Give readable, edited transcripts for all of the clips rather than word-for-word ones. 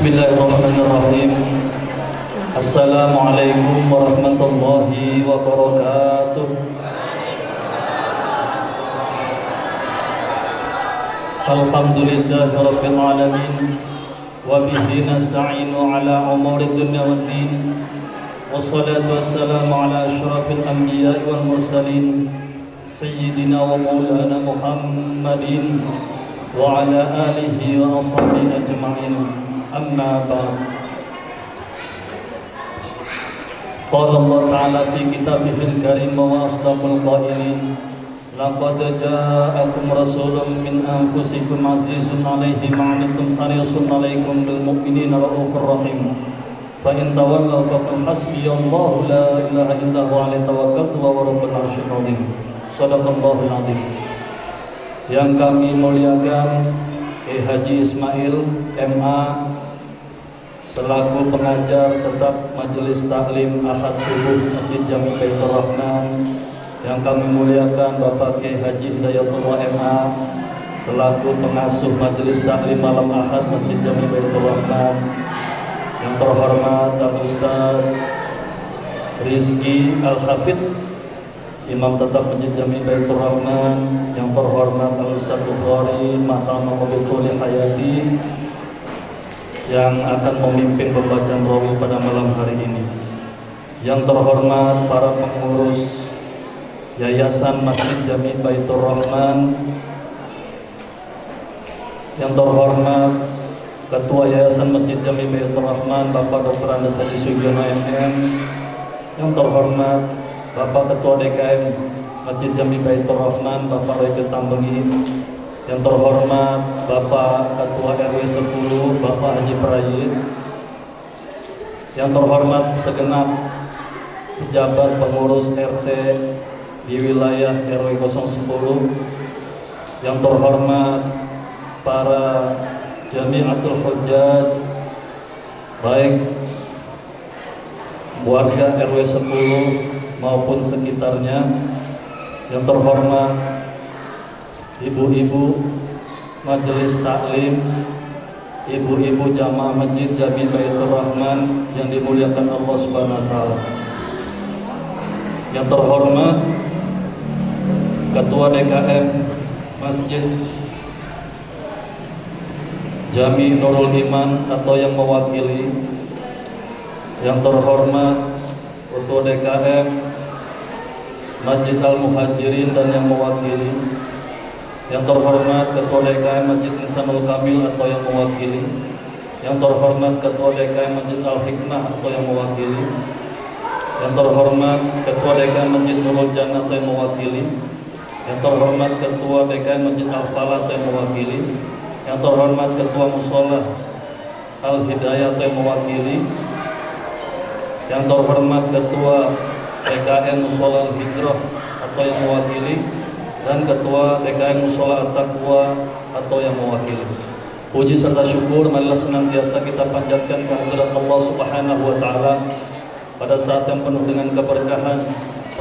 Bismillahirrahmanirrahim. Assalamualaikum warahmatullahi wabarakatuh. Alhamdulillahirabbil alamin wa bihi nasta'inu ala umuri dunya waddin. Wassalatu wassalamu ala asyrafil anbiya'i wal mursalin sayyidina wa maulana Muhammadin wa ala alihi wa ashabihi ajma'in. Amma ba'd. Qala Allah Ta'ala fi kitabihil karim wa asdaqul qailin. Laqad ja'akum rasulun min anfusikum azizun 'alaihi ma 'anittum harisun 'alaikum bil mu'minina raufur rahim. Fa in tawallaw faqul hasbiyallahu la ilaha illa huwa 'alaihi tawakkaltu wa huwa rabbul 'arsyil 'azim. Shadaqallahul 'azim. Yang kami muliakan Kiai Haji Ismail MA selaku pengajar tetap Majelis Taklim Ahad Subuh Masjid Jami Baitur Rahman. Yang kami muliakan Bapak Kiai Haji Hidayatullah MA selaku pengasuh Majelis Taklim Malam Ahad Masjid Jami Baitur Rahman. Yang terhormat Al-Ustaz Rizki Al-Hafidh Imam tetap Masjid Jami Baitur Rahman. Yang terhormat Al-Ustaz Bukhari Mahkamah Mubtuli Hayati yang akan memimpin pembacaan rawi pada malam hari ini. Yang terhormat para pengurus Yayasan Masjid Jami Baitur Rahman. Yang terhormat Ketua Yayasan Masjid Jami Baitur Rahman Bapak Dr. Andes Haji Sugiono MM. Yang terhormat Bapak Ketua DKM Masjid Jami Baitur Rahman Bapak Reke Tambengi. Yang terhormat Bapak Ketua RW 10 Bapak Haji Prayit. Yang terhormat segenap pejabat pengurus RT di wilayah RW 010. Yang terhormat para Jami'atul Hujjaj baik warga RW 10 maupun sekitarnya. Yang terhormat ibu-ibu Majelis Taklim, ibu-ibu jamaah Masjid Jami Baitur Rahman yang dimuliakan Allah Subhanahu wa taala. Yang terhormat Ketua DKM Masjid Jami Nurul Iman atau yang mewakili. Yang terhormat Ketua DKM Masjid Al-Muhajirin dan yang mewakili. Yang terhormat Ketua DKM Masjid Insanul Kamil atau yang mewakili. Yang terhormat Ketua DKM Masjid Al-Hikmah atau yang mewakili. Yang terhormat Ketua DKM Masjid Nurul Jannah atau yang mewakili. Yang terhormat Ketua DKM Masjid Al-Falah atau yang mewakili. Yang terhormat Ketua Musholah Al-Hidayah atau yang mewakili. Yang terhormat Ketua DKM Musholah Al-Hijrah atau yang mewakili. Dan Ketua DKM Musholah At-Taqwa atau yang mewakili. Puji serta syukur marilah senantiasa kita panjatkan kehadirat Allah Subhanahu wa taala. Pada saat yang penuh dengan keberkahan,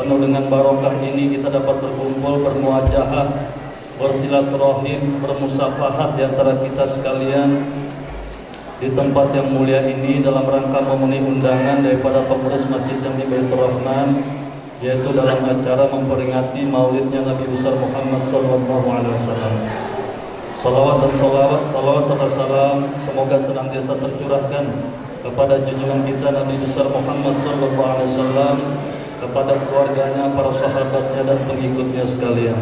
penuh dengan barokah ini kita dapat berkumpul, bermuajahah, bersilaturahim, bermusafahat di antara kita sekalian di tempat yang mulia ini dalam rangka memenuhi undangan daripada pengurus Masjid Jami Baitur Rahman, yaitu dalam acara memperingati maulidnya Nabi besar Muhammad SAW. Salawat dan salawat serta salam semoga senantiasa tercurahkan kepada junjungan kita Nabi besar Muhammad SAW, kepada keluarganya, para sahabatnya dan pengikutnya sekalian.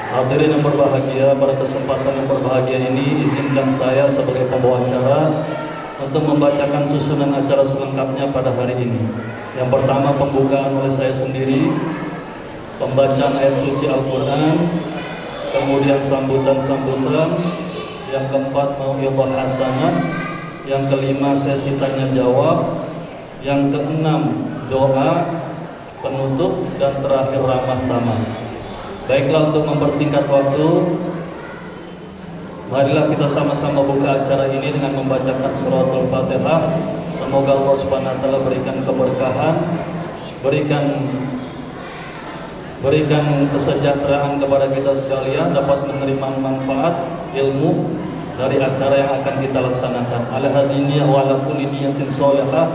Hadirin yang berbahagia, pada kesempatan yang berbahagia ini izinkan saya sebagai pembawa acara untuk membacakan susunan acara selengkapnya pada hari ini. Yang pertama pembukaan oleh saya sendiri, pembacaan ayat suci Al-Quran, kemudian sambutan-sambutan, yang keempat mau'izah hasanah, yang kelima sesi tanya jawab, yang keenam doa penutup, dan terakhir ramah tamah. Baiklah, untuk mempersingkat waktu, marilah kita sama-sama buka acara ini dengan membacakan suratul Fatihah. Semoga Allah Subhanahu wa taala berikan keberkahan, berikan kesejahteraan kepada kita sekalian, dapat menerima manfaat ilmu dari acara yang akan kita laksanakan. Ala hadiniya wa ala kulli niyatin sholihah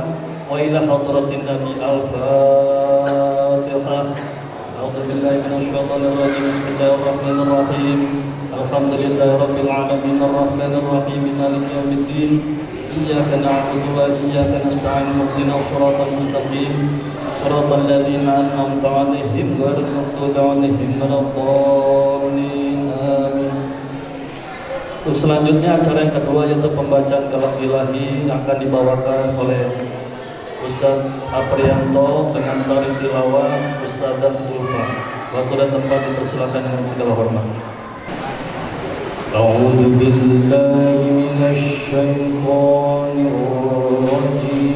wa ila hadratin Nabi al-Fatihah. A'udzu billahi minasy syaithanir rajim. Bismillahirrahmanirrahim. Alhamdulillahi rabbil alamin arrahmanir rahim maliki yaumiddin. Iyyaka na'budu wa iyyaka nasta'in ihdinas shiratal mustaqim. Shiratal ladzina an'amta 'alaihim ghairil maghdubi 'alaihim waladdallin. Amin. Untuk selanjutnya acara yang kedua yaitu pembacaan kalam ilahi akan dibawakan oleh Ustaz Aprianto dengan sari tilawah Ustazah Ulfa. Waktu dan tempat dipersilakan dengan segala hormat. A'udzu billahi minasy syaithanir rajim.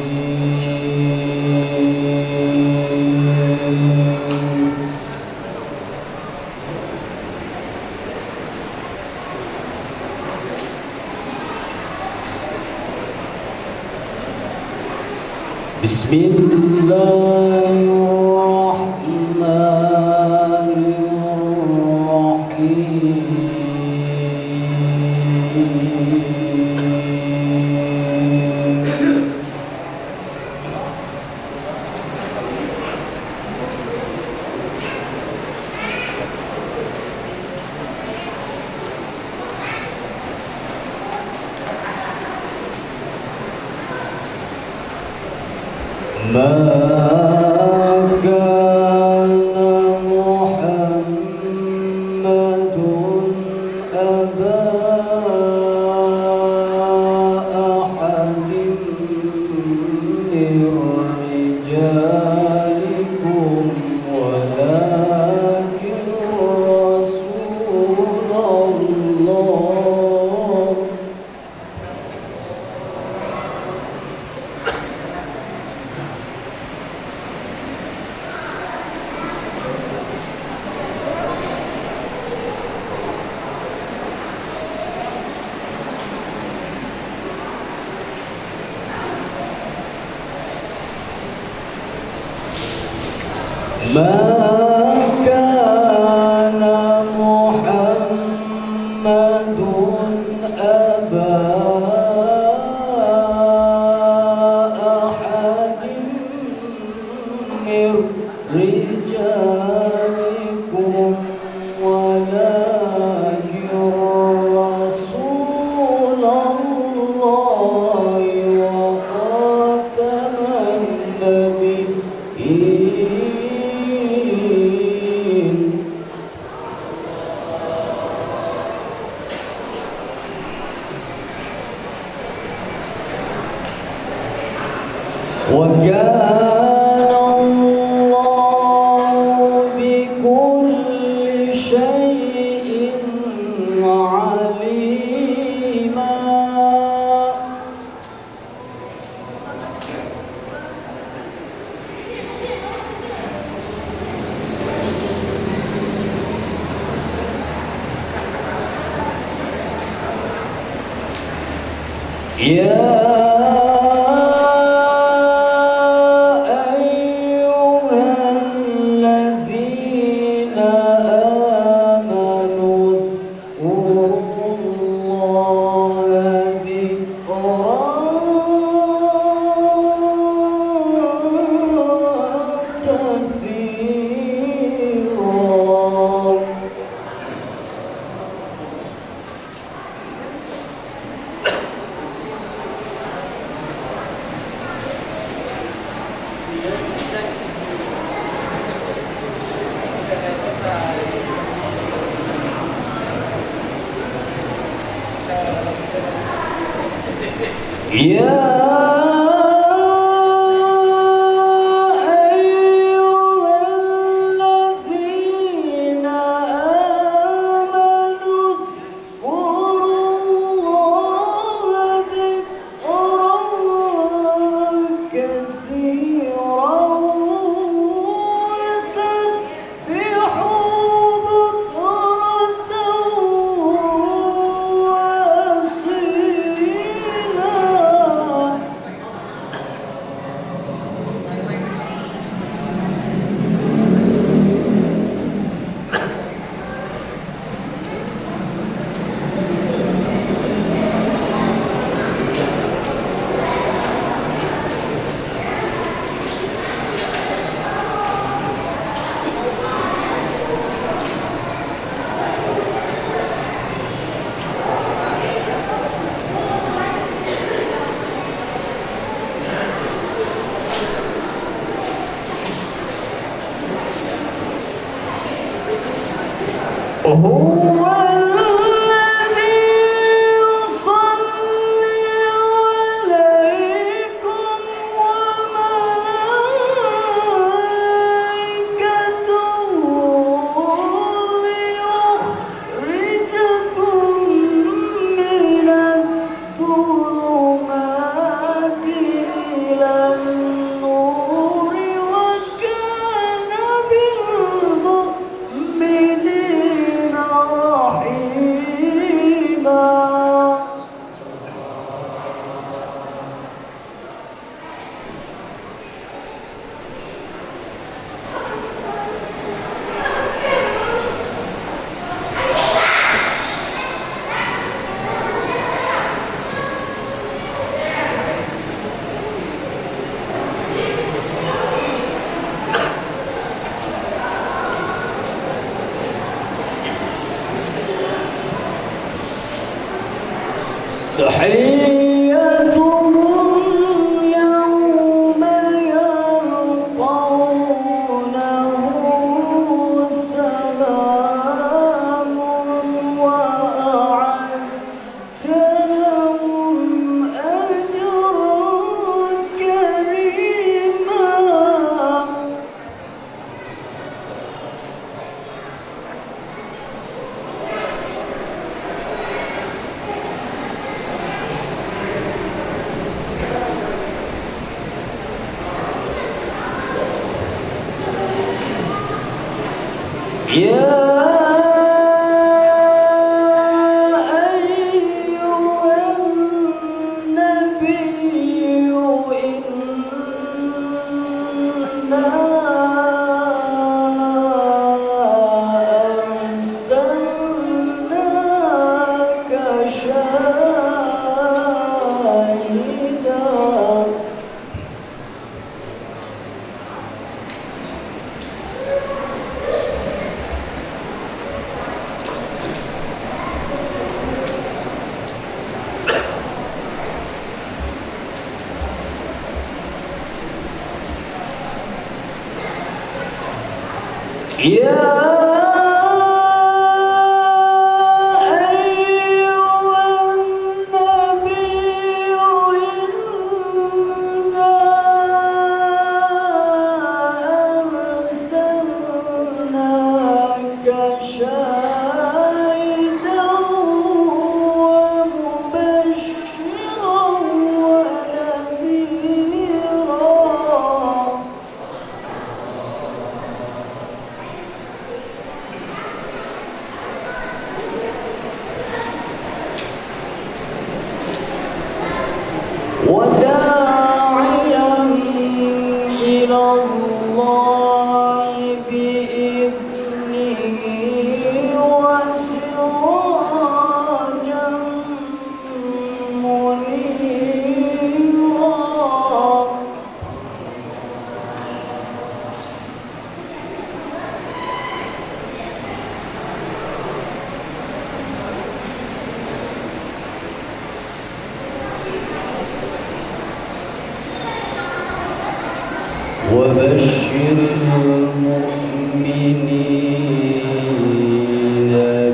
وبشر المؤمنين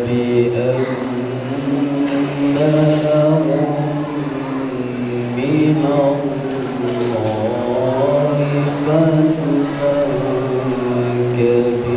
بأن لهم من الله فضلا كبيرا.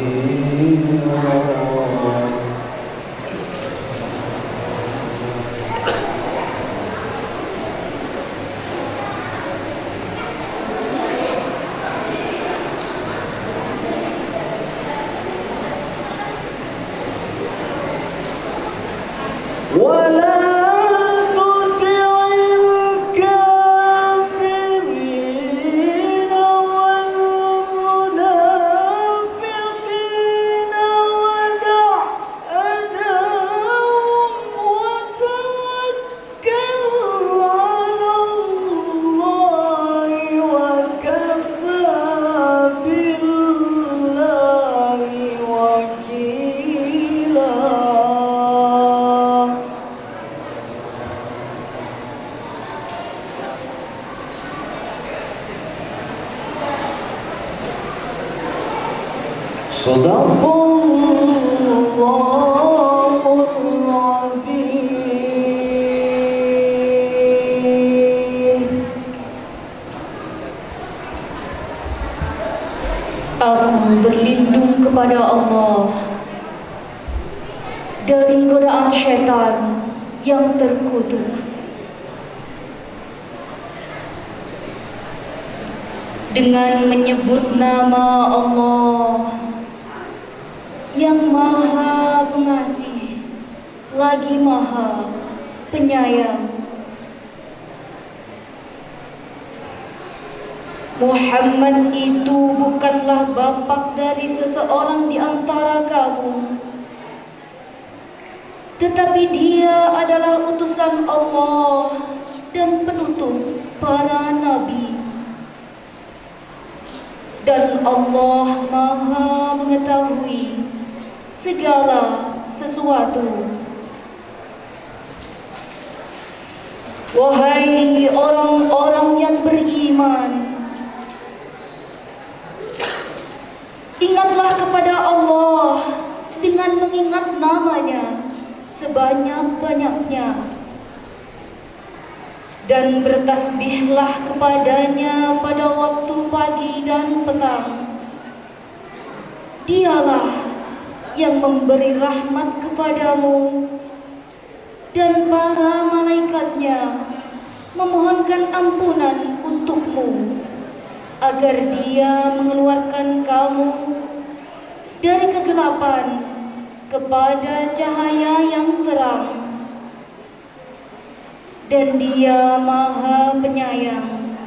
Sadaqallah. kepada Allah dari godaan syaitan yang terkutuk. Dengan menyebut nama Allah yang Maha Pengasih lagi Maha Penyayang. Muhammad itu bukanlah bapak dari seseorang di antara kamu, tetapi dia adalah utusan Allah dan penutup para nabi. Dan Allah Maha mengetahui segala sesuatu. Wahai orang-orang yang beriman, ingatlah kepada Allah dengan mengingat namanya sebanyak-banyaknya, dan bertasbihlah kepadanya pada waktu pagi dan petang. Dialah yang memberi rahmat kepadamu, dan para malaikatnya memohonkan ampunan untukmu, agar dia mengeluarkan kamu dari kegelapan kepada cahaya yang terang. Dan dia Maha Penyayang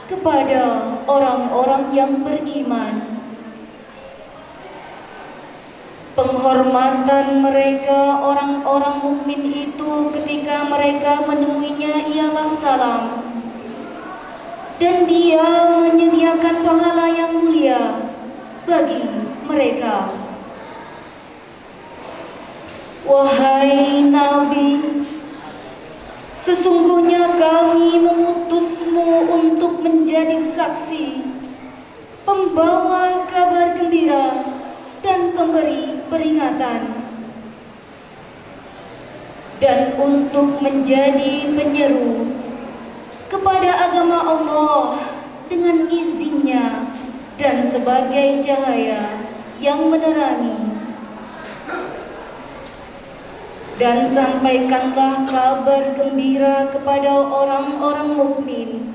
kepada orang-orang yang beriman. Penghormatan mereka orang-orang mukmin itu ketika mereka menemuinya ialah salam, dan dia menyediakan pahala yang mulia bagi mereka. Wahai Nabi, sesungguhnya kami mengutusmu untuk menjadi saksi, pembawa kabar gembira, dan pemberi peringatan, dan untuk menjadi penyeru kepada agama Allah dengan izinnya, dan sebagai cahaya yang menerangi. Dan sampaikanlah kabar gembira kepada orang-orang mukmin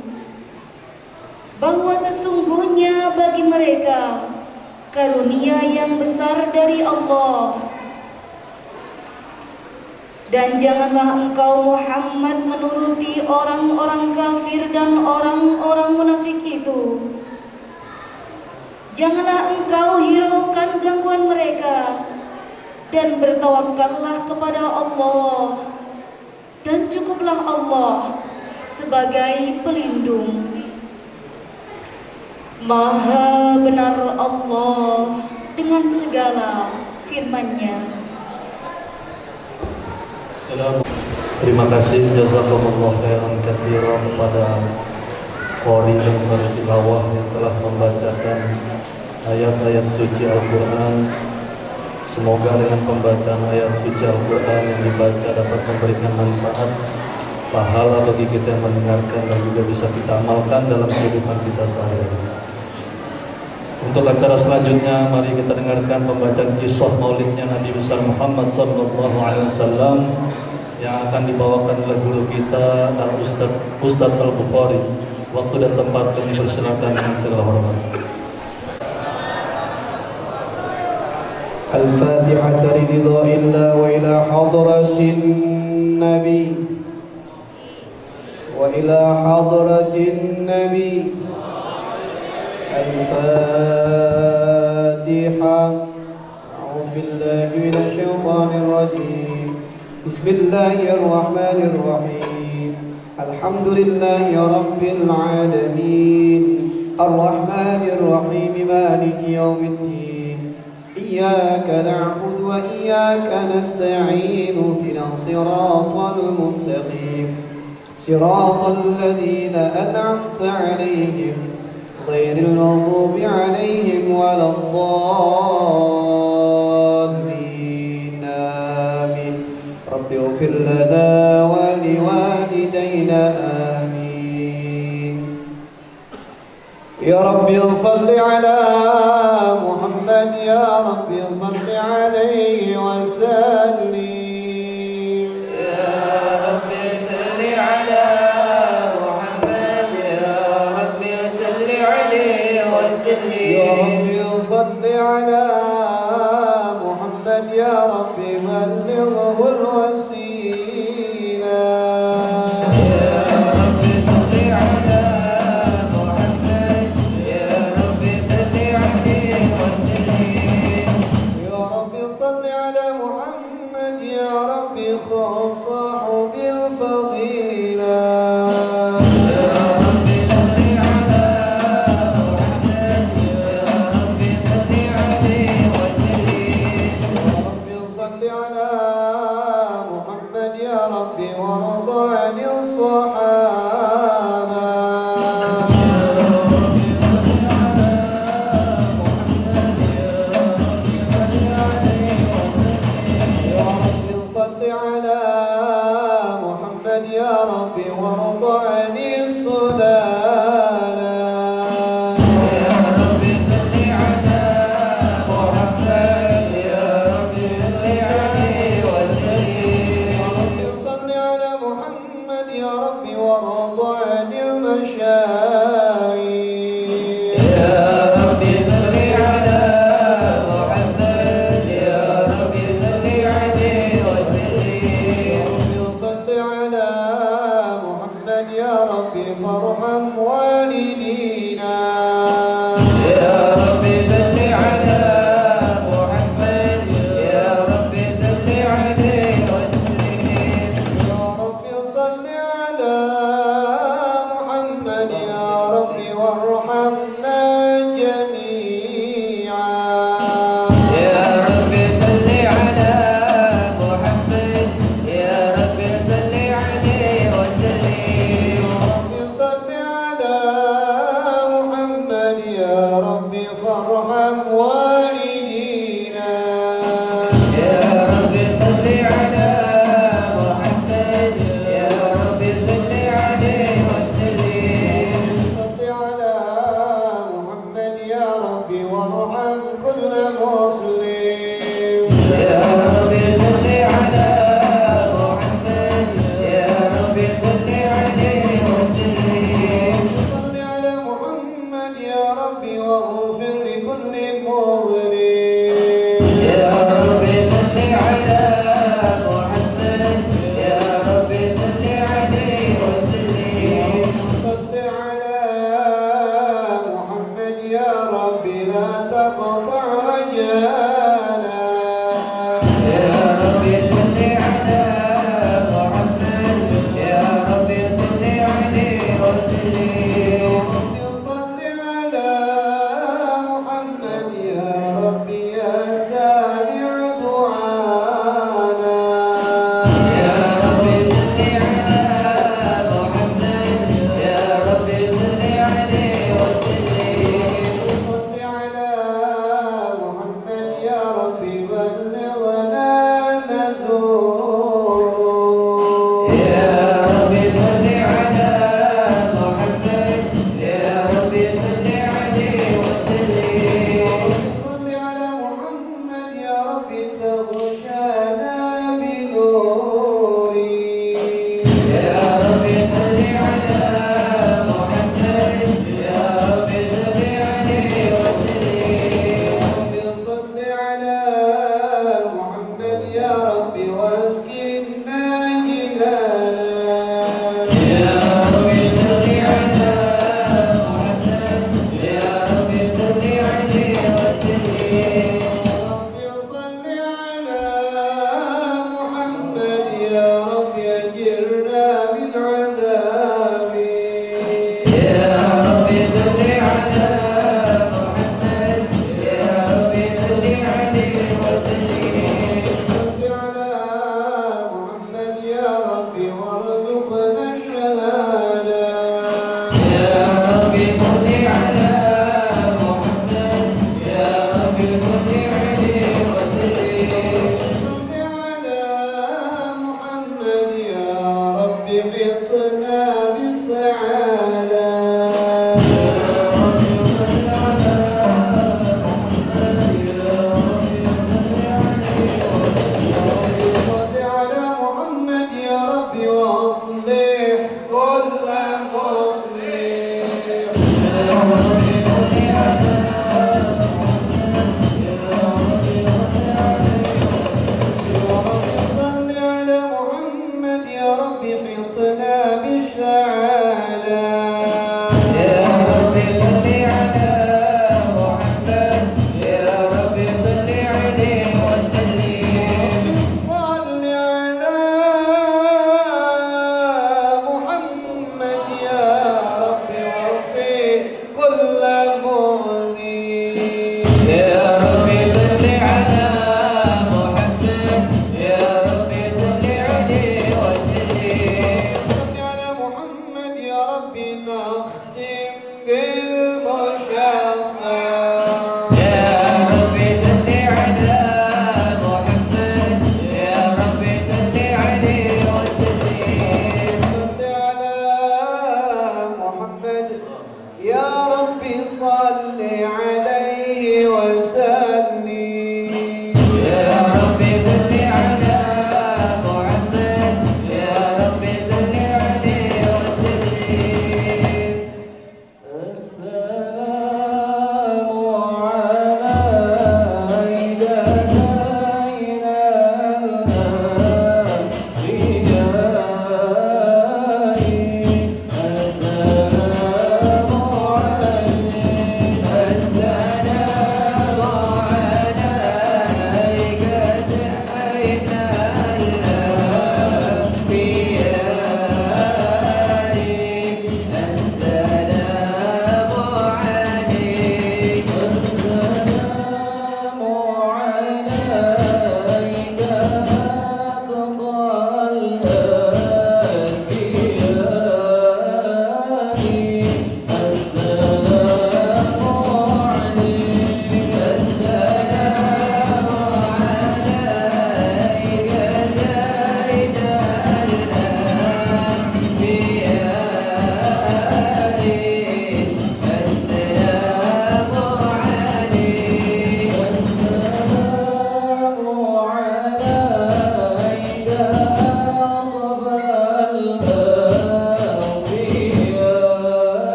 bahwa sesungguhnya bagi mereka karunia yang besar dari Allah. Dan janganlah engkau Muhammad menuruti orang-orang kafir dan orang-orang munafik itu. Janganlah engkau hiraukan gangguan mereka, dan bertawakallah kepada Allah, dan cukuplah Allah sebagai pelindung. Maha benar Allah dengan segala firman-Nya. Terima kasih jazakumullah khairan katsiran kepada Qori dan Sari Tilawah yang telah membacakan ayat-ayat suci Al-Quran. Semoga dengan pembacaan ayat suci Al-Quran yang dibaca dapat memberikan manfaat, pahala bagi kita yang mendengarkan, dan juga bisa kita amalkan dalam kehidupan kita sehari-hari. Untuk acara selanjutnya, mari kita dengarkan pembacaan kisah maulidnya Nabi besar Muhammad SAW yang akan dibawakan oleh guru kita Ustadz Al-Bukhari. Waktu dan tempat kami persilakan dengan segala hormat. الفاتحة لرضا الله وإلى حضرة النبي وإلى حضرة النبي. الفاتحة. أعوذ بالله من الشيطان الرجيم. بسم الله الرحمن الرحيم. الحمد لله رب العالمين الرحمن الرحيم مالك يوم الدين. إياك نعبد وإياك نستعين اهدنا الصراط المستقيم صراط الذين أنعمت عليهم غير المغضوب عليهم ولا الضالين. آمين. رب اغفر لنا ولوالدينا. آمين. يا رب صل على محمد يا رب صل عليه وسلم. يا رب صل على محمد يا رب صل عليه وسلم. يا رب صل على محمد يا رب بلغه الوسيلة. يا رب صل على محمد يا رب صل عليه وسلم. يا رب صل على محمد يا رب خاصه بالفضيلة. يا رب صل على محمد يا رب صل عليه وسلم. يا رب صل على محمد يا رب وارض عن الصحابة. يا رب صل على محمد يا رب وارض عن السلالة. يا رب صل على محمد يا رب صل عليه وسلم. يا رب صل على محمد يا رب وارض عن المشايخ. يا رب صل على محمد يا رب صل عليه وسلم. صل على محمد يا رب فارحم والدينا. يا رب صل على محمد يا رب صل عليه وسلم. يا رب صل على محمد يا رب وارحمنا جميعا. يا رب صل على محمد يا رب صل عليه وسلم. رب صل على محمد يا رب فارحم والدينا. يا رب صل على محمد يا رب صل عليه وسلم. صل على محمد يا رب وارحم كل مسلم. يا رب صل على محمد يا رب صل عليه وسلم. صل على محمد يا رب واغفر لكل مظلم. يا رب صل على محمد يا رب صل عليه وسلم. صل على محمد يا رب لا تقطع رجاء.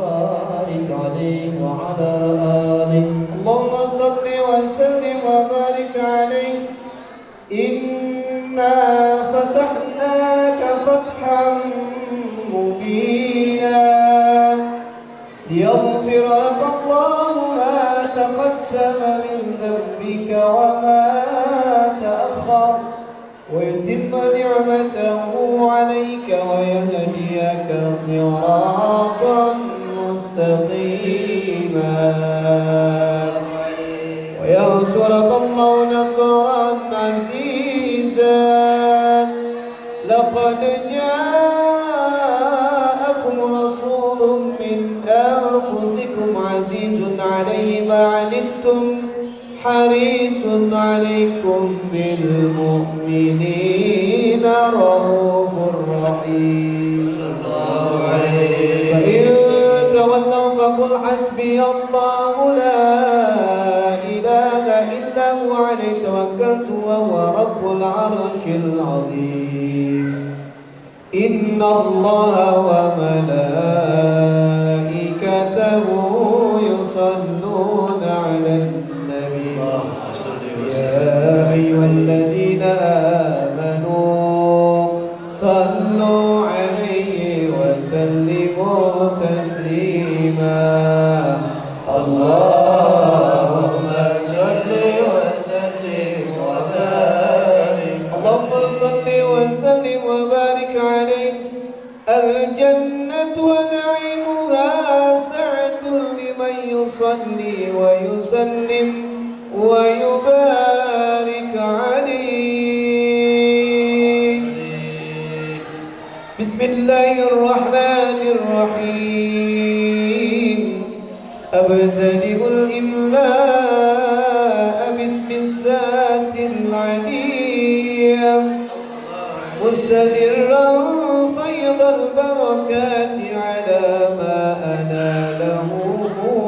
وبارك عليه وعلى آله. اللهم صل وسلم وبارك عليه. إنا فتحنا لك فتحا مبينا ليغفر لك الله ما تقدم من ذنبك وما تأخر ويتم نعمته عليك ويهديك صراطا مستقيما وينصرك الله نصرا عزيزا. لقد جاءكم رسول من أنفسكم عزيز عليه ما عنتم حريص عليكم بالمؤمنين رؤوف رحيم. فإن تولوا فقل حسبي الله لا إله إلا هو عليه توكلت وهو رب العرش العظيم. إن الله وملائكته يصلون على النبي يا أيها الذين آمنوا صلوا عليه وسلموا تسليما. اللهم صل وسلم وبارك. اللهم صل وسلم وبارك عليه. الجنة ونعيمها سعة لمن يصلي ويسلم ويبارك عليه. بسم الله الرحمن الرحيم. أبتدئ الإملاء باسم الذات العلية مستدرا فيض البركات على ما أناله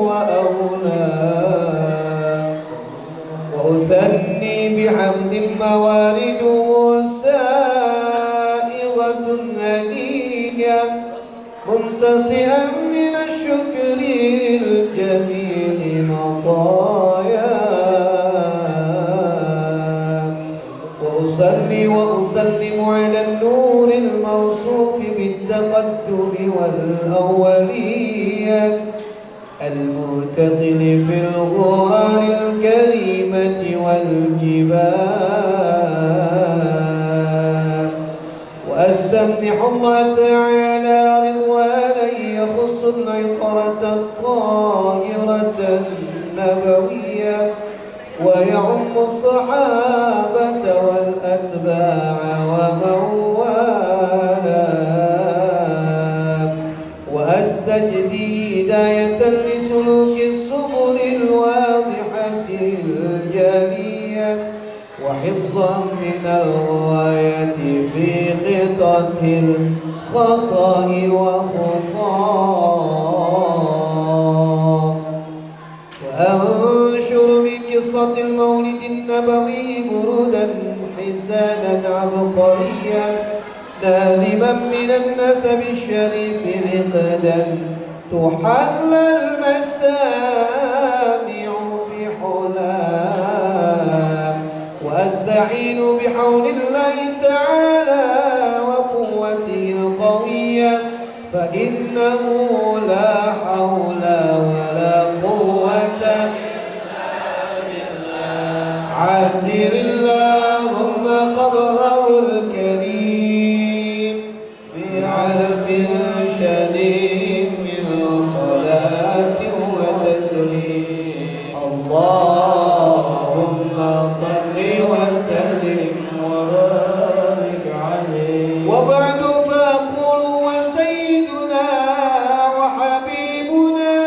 وأولاه. وأثني بحمد موارده سائغة هنية ممتطئا من الشكر الجميل مطايا. وأصلي وأسلم على النور الموصوف بالتقدم والأولية المتقن في الغرار الكريمة والجبال. وأستمنح الله تعالى رضوانا يخص العطرة الطاهرة النبوية ويعم الصحابة والأتباع ومن والاه. وأستجدي هداية لسلوك السبل الواضحة الجالية وحفظا من الغواية في خطة الخطأ وخطاه. وأنشر بقصة المولد النبوي برودا حسانا عبقريا ناذبا من النسب الشريف عقدا تحلى المسامع بحلاه. وأستعين بحول الله تعالى وقوته القوية فإنه لا حول ولا قوة عاتر اللهم قبره الكريم بعرف شديد من صلاة وتسليم. اللهم صل وسلم وبارك عليه. وبعد فأقول وسيدنا وحبيبنا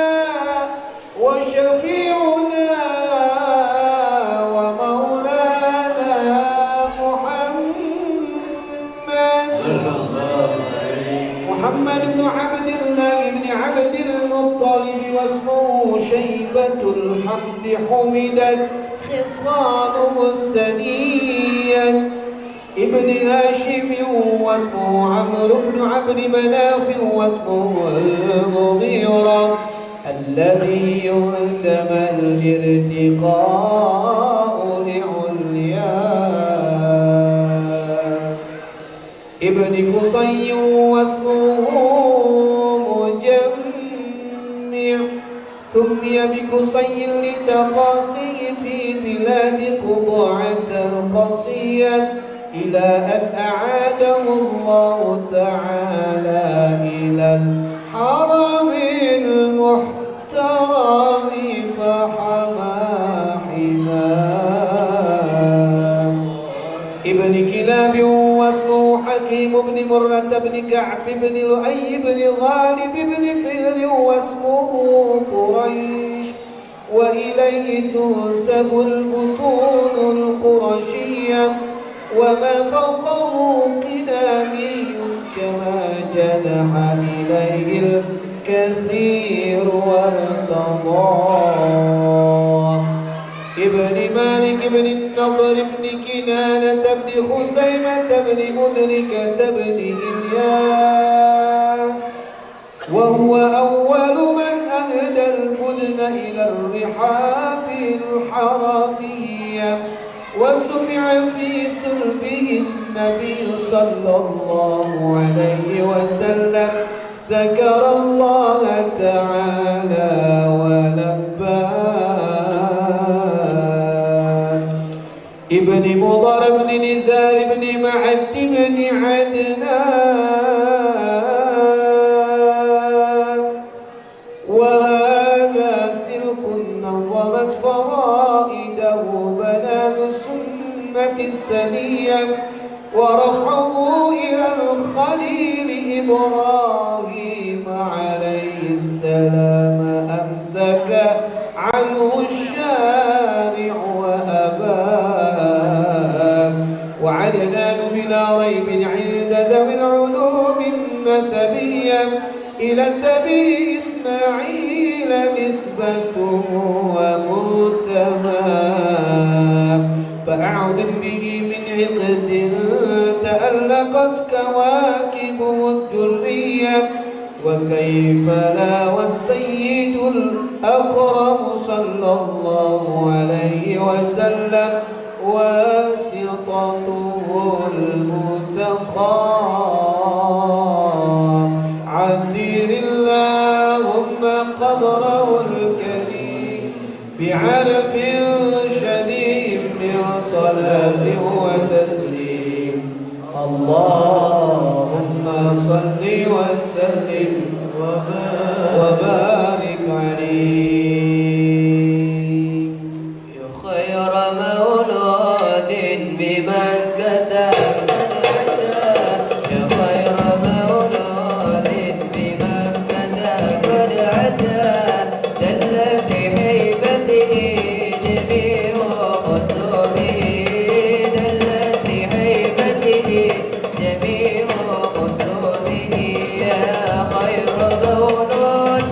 وشفيعنا ومولانا محمد بن عبد الله بن عبد المطلب واسمه شيبة الحمد حمدت خصاله السنية ابن هاشم واسمه عمرو بن عبد مناف واسمه المغيرة الذي يؤتمى الارتقاء لعليا ابن قصي واسمه مجمع سمي بقصي لتقاصي في بلاد قضاعة القصية إلى أن أعاده الله تعالى إلى الحرم المحترم فحمى حماه ابن كلاب واسمه حكيم بن مرة بن كعب بن لؤي بن غالب بن فهر واسمه قريش وإليه تنسب البطون القرشية وما فوقه قدامي كما جنح إليه الكثير وارتضاه ابن مالك بن النضر بن كنانة بن خزيمة بن مدركة بن إلياس وهو أول من أهدى البدن إلى الرحاب الحرمية وسمع في صلبه النبي صلى الله عليه وسلم ذكر الله تعالى ولباه ابن مضر بن نزار بن معد بن عدنان وهذا سلك نظمت فرائده بنان السنة السنية ورفعه إلى الخليل إبراهيم عليه السلام أمسك عنه الشارع وأباه وعدنان بلا ريب عند ذوي العلوم النسبية إلى النبي إسماعيل نسبته ومتمام فأعظم به من عقد تألقت كواكبه الدرية وكيف لا والسيد الأكرم صلى الله عليه وسلم واسطته المتقى عتير اللهم قبره الكريم بعرف شديد من صلاة وتسليم اللهم صل وسلم وبارك عليه يا خير مولود بمكة يا خير مولود بمكة قد عدا دلت هيبته جميع خصومه دلت هيبته جميع خصومه يا خير مولود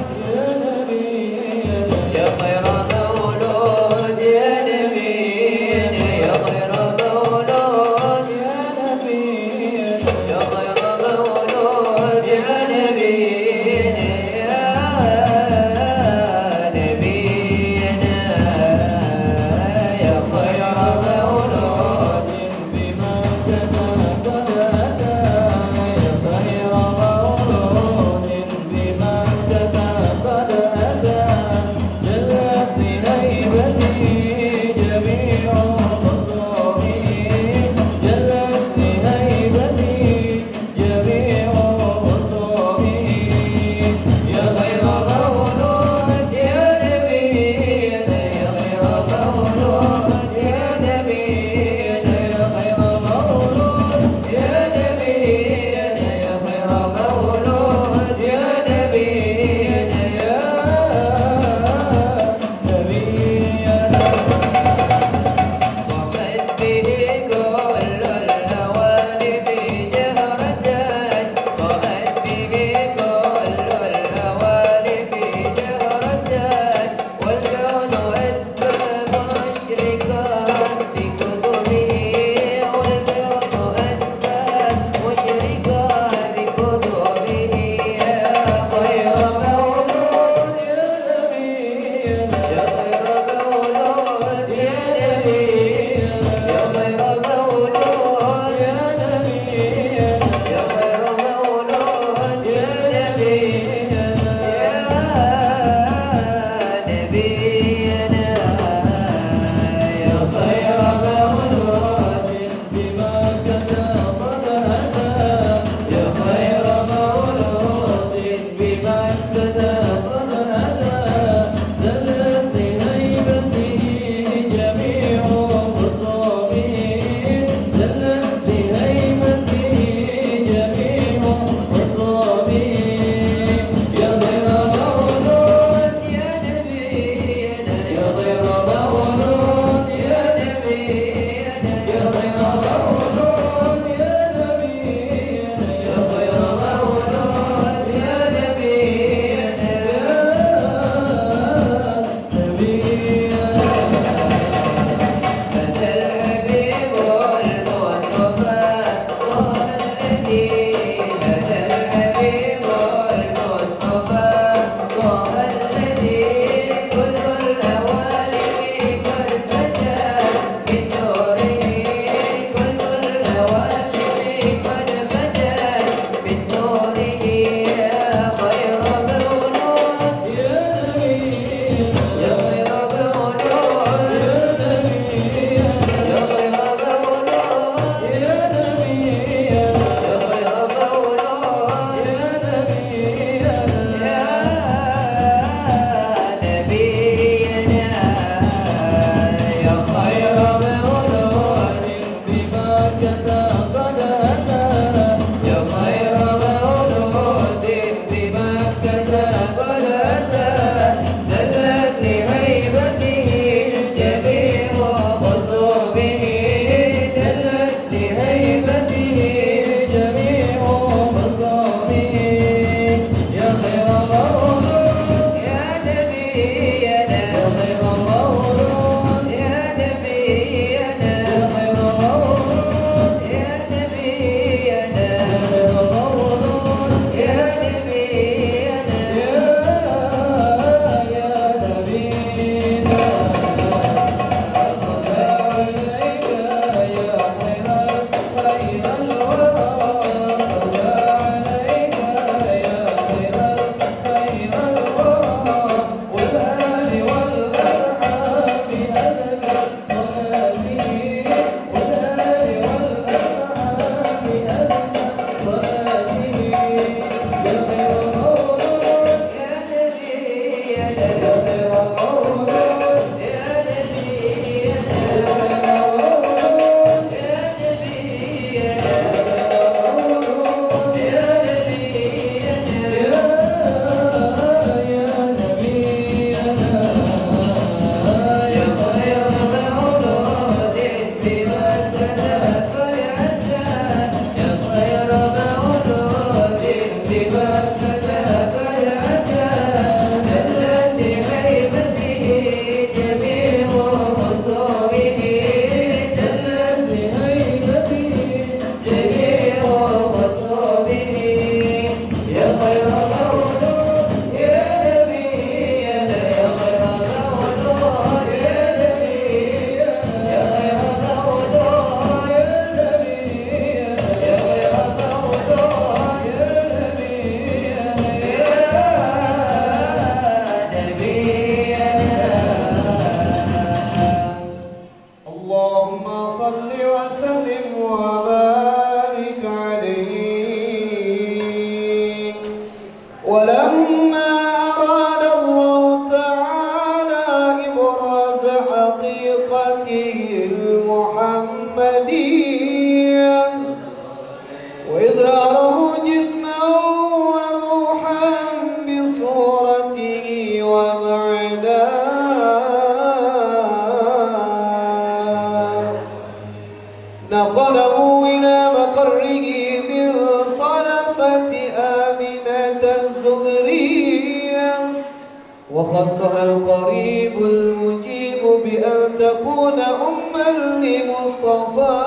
وخصها القريب المجيب بأن تكون أما لمصطفى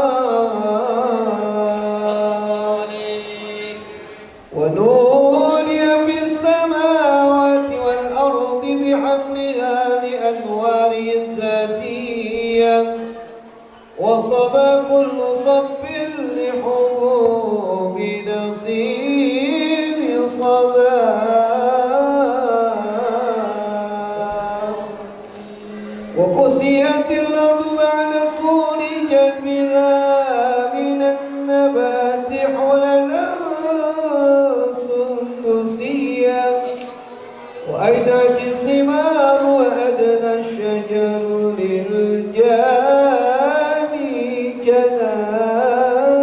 ونوري بالسماوات والأرض بحملها لأنوار الذاتية وصبا كل صب لحبوب نصيب صبا وقسيت الأرض بعد طول جدبها من النبات حللا سندسيا وأينعت الثمار وأدنى الشجر للجاني جنان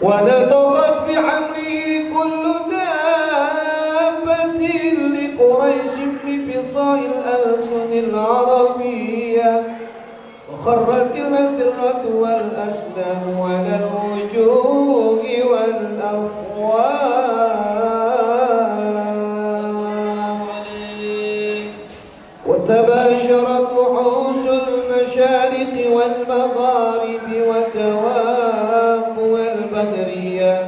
ونطقت بحمله كل دابة لقريش بفصاح الألسن العربية وخرت الأسرة والأسنان على الوجوه والأفواه وتباشرت وحوش المشارق والمغارب والدواب والبحرية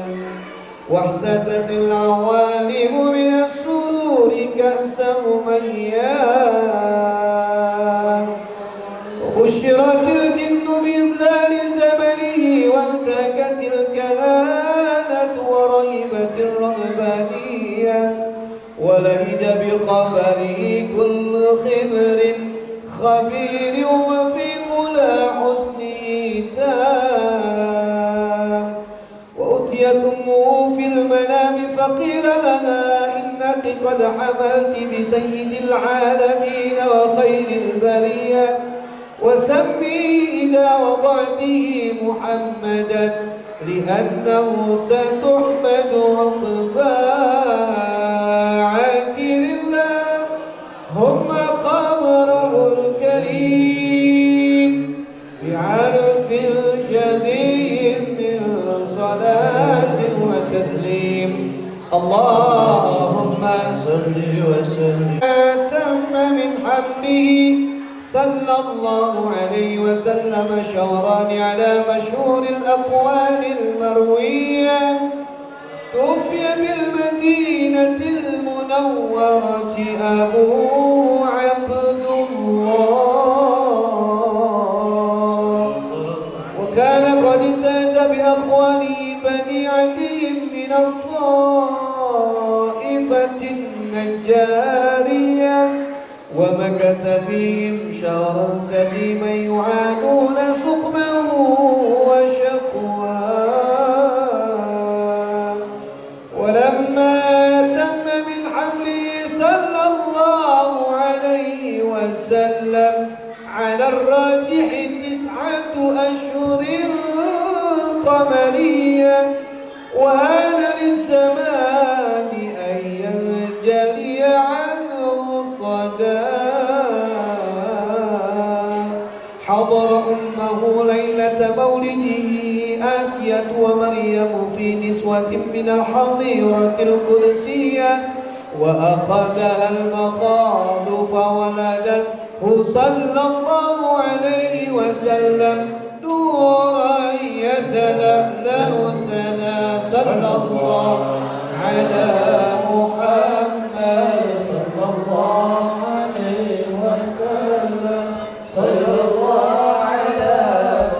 واحسدت العوالم من السرور كأسا مياه وبشرت الجن بإذلال زمنه وانتهكت الكهانة ورهبت الرهبانية ولهج بخبره كل خبر خبير وفي غلا حسنه تام وأتيت أمه في المنام فقيل لها إنك قد حملت بسيد العالمين وخير البرية وسمي إذا وضعته محمدا لأنه ستحمد عقبا عاتر الله هم قمره الكريم بعرف جديد من صلاة وتسليم اللهم صل وسلم تم من حمله صلى الله عليه وسلم شهران على مشهور الأقوال المروية توفي بالمدينة المنورة أبوه عبد الله وكان قد امتاز بأخوانه بني عدي من الطائفة النجارية ومكث فيهم شهرا سليما يعانون سقمه وشقواه ولما حضر أمه ليلة مولده آسية ومريم في نسوة من الحظيرة القدسية وأخذها المخاض فولدته صلى الله عليه وسلم نورا يتلألأ سنا صلى الله على محمد صلى الله عليه وسلم صلى الله على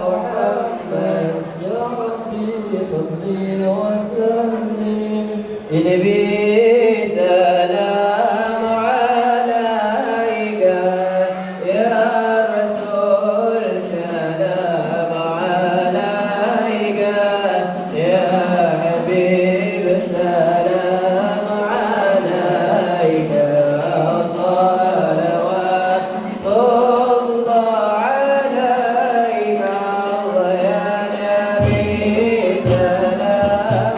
محمد يا ربي صل وسلم النبي سلام عليك يا رسول سلام عليك يا حبيب سلام عليك صلوات الله عليك يا نبي سلام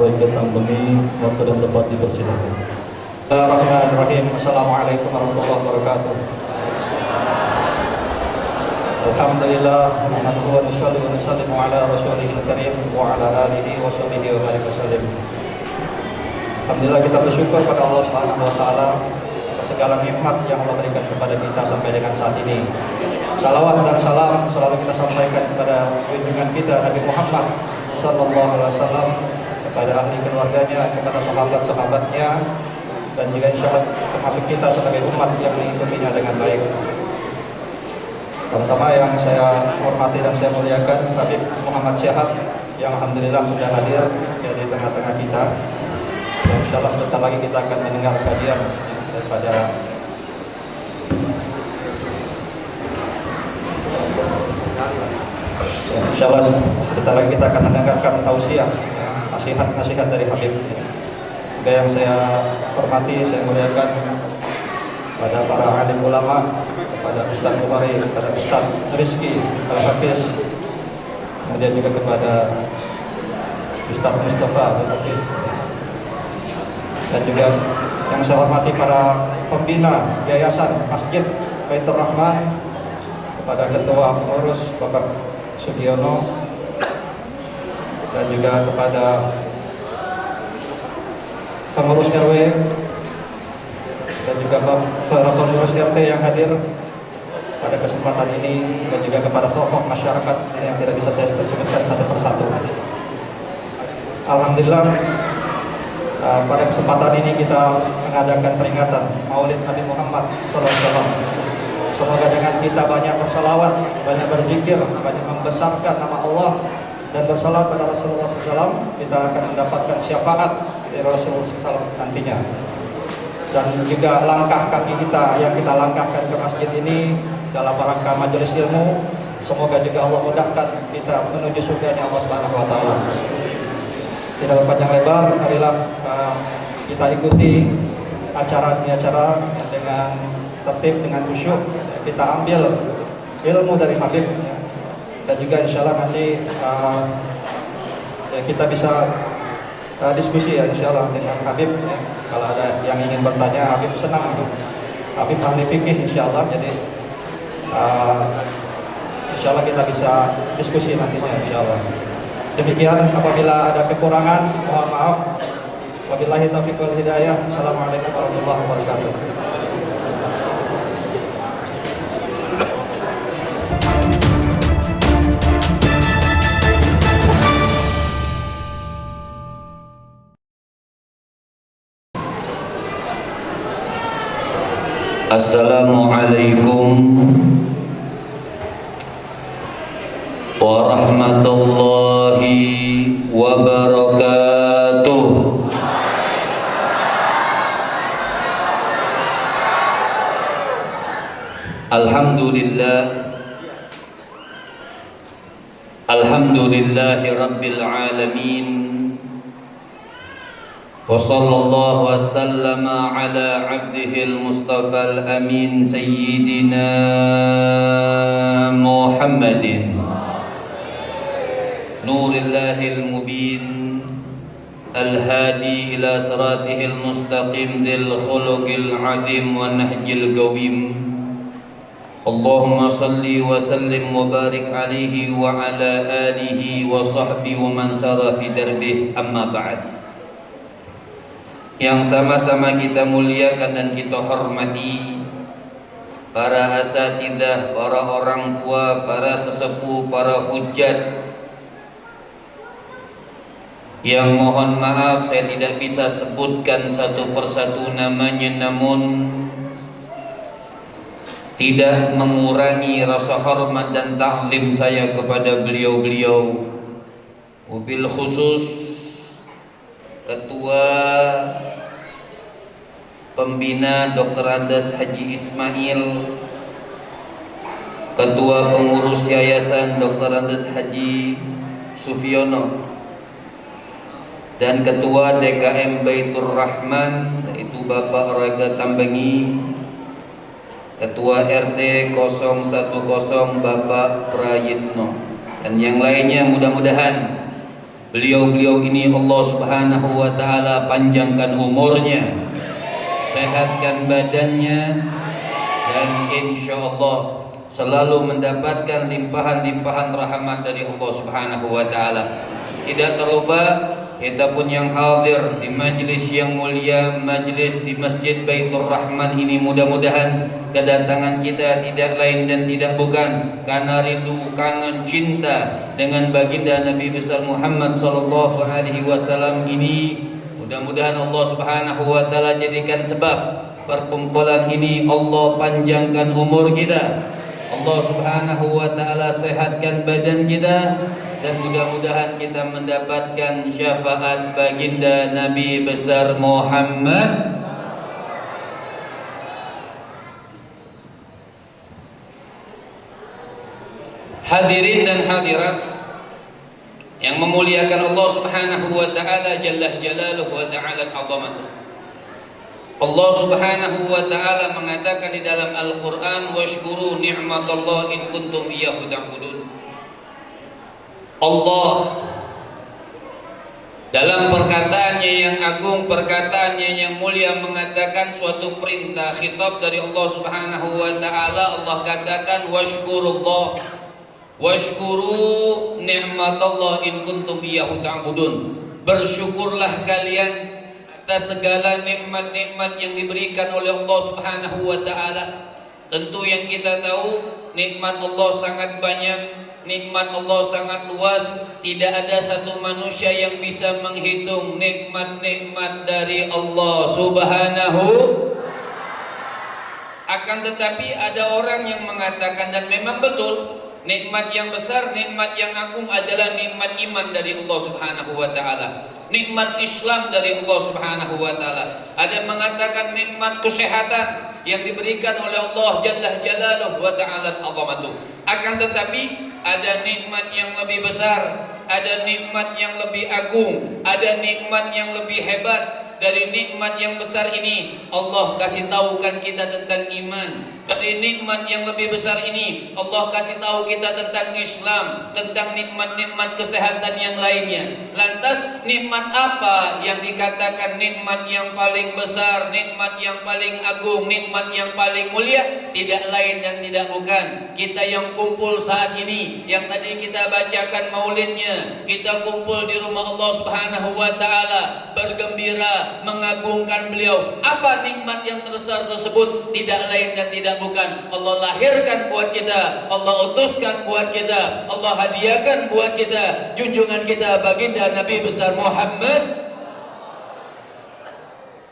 Baik kita beri waktu dan tempat dipersilakan. Bismillahirrahmanirrahim. Assalamualaikum warahmatullahi wabarakatuh. Alhamdulillah, nahmaduhu wa nusalli wa nusallimu ala rasulihil karim wa ala alihi wa sahbihi wa barik wasallim. Alhamdulillah, kita bersyukur pada Allah Subhanahu wa taala atas segala nikmat yang Allah berikan kepada kita sampai dengan saat ini. Salawat dan salam selalu kita sampaikan kepada junjungan kita Nabi Muhammad sallallahu alaihi wasallam, kepada ahli keluarganya, kepada sahabat-sahabatnya, dan juga insyaallah termasuk kita sebagai umat yang mengikutinya dengan baik. Pertama yang saya hormati dan saya muliakan Habib Muhammad Syahab yang alhamdulillah sudah hadir di tengah-tengah kita. Dan insyaallah sebentar lagi kita akan mendengar kajian daripada insyaallah sebentar lagi kita akan mendengarkan tausiah, nasihat-nasihat dari Habib. Juga yang saya hormati, saya muliakan pada para alim ulama, kepada Ustaz Bukhari, kepada Ustaz Rizki Al-Hafiz, kemudian juga kepada Ustaz Mustafa Al-Hafiz, dan juga yang saya hormati para pembina Yayasan Masjid Baitur Rahman, kepada Ketua Pengurus Bapak Sugiono, dan juga kepada pengurus RW, dan juga para pengurus RT yang hadir pada kesempatan ini, dan juga kepada tokoh masyarakat yang tidak bisa saya sebutkan satu persatu. Alhamdulillah, pada kesempatan ini kita mengadakan peringatan Maulid Nabi Muhammad SAW. Semoga dengan kita banyak bersalawat, banyak berzikir, banyak membesarkan nama Allah dan bersalawat pada Rasulullah SAW, kita akan mendapatkan syafaat dari Rasulullah SAW nantinya. Dan juga langkah kaki kita yang kita langkahkan ke masjid ini dalam rangka majelis ilmu, semoga juga Allah mudahkan kita menuju surganya Allah Subhanahu wa taala. Tidak berpanjang lebar, marilah kita ikuti acara dengan tertib, dengan khusyuk. Kita ambil ilmu dari Habib, dan juga insyaallah nanti kita bisa diskusi ya insyaallah dengan Habib ya. Kalau ada yang ingin bertanya, Habib senang untuk Habib ahli fikih insyaallah. Jadi insyaallah kita bisa diskusi nantinya insyaallah. Demikian, apabila ada kekurangan mohon maaf. Wabillahi taufiq wal hidayah. Assalamualaikum warahmatullahi wabarakatuh. Assalamualaikum warahmatullahi wabarakatuh. Alhamdulillahi rabbil alamin. Wa sallallahu wa sallama ala abdihil mustafal amin sayyidina Muhammadin nurillahil mubin al-hadi ila siratihil mustaqim dil khuluqil adim wa nahjil qawim. Allahumma salli wa sallim wa barik alaihi wa ala alihi wa sahbihi wa man sara fi darbih, amma ba'd. Yang sama-sama kita muliakan dan kita hormati para asatidzah, para orang tua, para sesepuh, para hujjat, yang mohon maaf saya tidak bisa sebutkan satu persatu namanya, namun tidak mengurangi rasa hormat dan ta'zim saya kepada beliau-beliau, wabil khusus Ketua Pembina Dr. Andes Haji Ismail, Ketua Pengurus Yayasan Dr. Andes Haji Sufiono, dan Ketua DKM Baitur Rahman yaitu Bapak Raga Tambangi, Ketua RT 010 Bapak Prayitno, dan yang lainnya. Mudah-mudahan Beliau-beliau ini Allah Subhanahu wa taala panjangkan umurnya, sehatkan badannya, dan insya Allah selalu mendapatkan limpahan-limpahan rahmat dari Allah Subhanahu wa taala. Tidak terlupa kita pun yang hadir di majlis yang mulia, majlis di Masjid Baitur Rahman ini, mudah-mudahan kedatangan kita tidak lain dan tidak bukan karena rindu, kangen, cinta dengan baginda Nabi besar Muhammad sallallahu alaihi wasallam ini. Mudah-mudahan Allah Subhanahu wa taala jadikan sebab perkumpulan ini, Allah panjangkan umur kita, Allah Subhanahu wa taala sehatkan badan kita, dan mudah-mudahan kita mendapatkan syafaat baginda Nabi besar Muhammad. Hadirin dan hadirat yang memuliakan Allah Subhanahu wa taala jalla jalaluhu wa ta'ala azamatuh. Allah Subhanahu wa taala mengatakan di dalam Al-Qur'an, washkuru ni'matallahi in kuntum iyyahu ta'budun. Allah dalam perkataannya yang agung, perkataannya yang mulia mengatakan suatu perintah khitab dari Allah Subhanahu wa taala. Allah katakan washkurullah, washkuru ni'matallah in kuntum iyyahu ta'budun. Bersyukurlah kalian atas segala nikmat-nikmat yang diberikan oleh Allah Subhanahu wa taala. Tentu yang kita tahu nikmat Allah sangat banyak, nikmat Allah sangat luas. Tidak ada satu manusia yang bisa menghitung nikmat-nikmat dari Allah Subhanahu. Akan tetapi ada orang yang mengatakan, dan memang betul, nikmat yang besar, nikmat yang agung adalah nikmat iman dari Allah Subhanahu wa taala, nikmat Islam dari Allah Subhanahu wa taala. Ada yang mengatakan nikmat kesehatan yang diberikan oleh Allah Jalla Jalaluhu wa ta'ala azamatuh. Akan tetapi ada nikmat yang lebih besar, ada nikmat yang lebih agung, ada nikmat yang lebih hebat. Dari nikmat yang besar ini Allah kasih tahukan kita tentang iman. Dari nikmat yang lebih besar ini Allah kasih tahu kita tentang Islam, tentang nikmat-nikmat kesehatan yang lainnya. Lantas nikmat apa yang dikatakan nikmat yang paling besar, nikmat yang paling agung, nikmat yang paling mulia? Tidak lain dan tidak bukan kita yang kumpul saat ini, yang tadi kita bacakan maulidnya, kita kumpul di rumah Allah Subhanahu wa taala bergembira mengagungkan beliau. Apa nikmat yang terbesar tersebut? Tidak lain dan tidak bukan Allah lahirkan buat kita, Allah utuskan buat kita, Allah hadiahkan buat kita junjungan kita baginda Nabi besar Muhammad.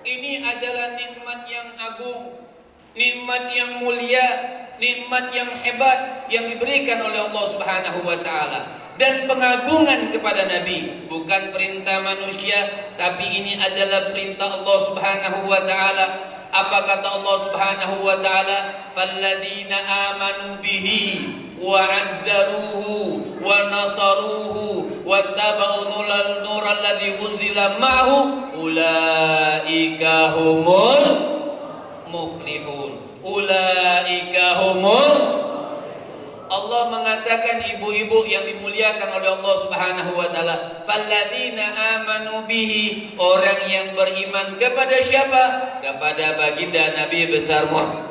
Ini adalah nikmat yang agung, nikmat yang mulia, nikmat yang hebat yang diberikan oleh Allah Subhanahu wa taala. Dan pengagungan kepada Nabi bukan perintah manusia, tapi ini adalah perintah Allah Subhanahu wa taala. Apa kata Allah Subhanahu wa taala? Falladzina amanu bihi wa 'azzaruhu wa nasaruhu wattaba'u nural ladzi unzila ma'hu ulaika humul muflihun. Ulaika humul. Allah mengatakan ibu-ibu yang dimuliakan oleh Allah Subhanahu wa taala, falladzina amanu bihi, orang yang beriman kepada siapa? Kepada baginda Nabi besar Muhammad.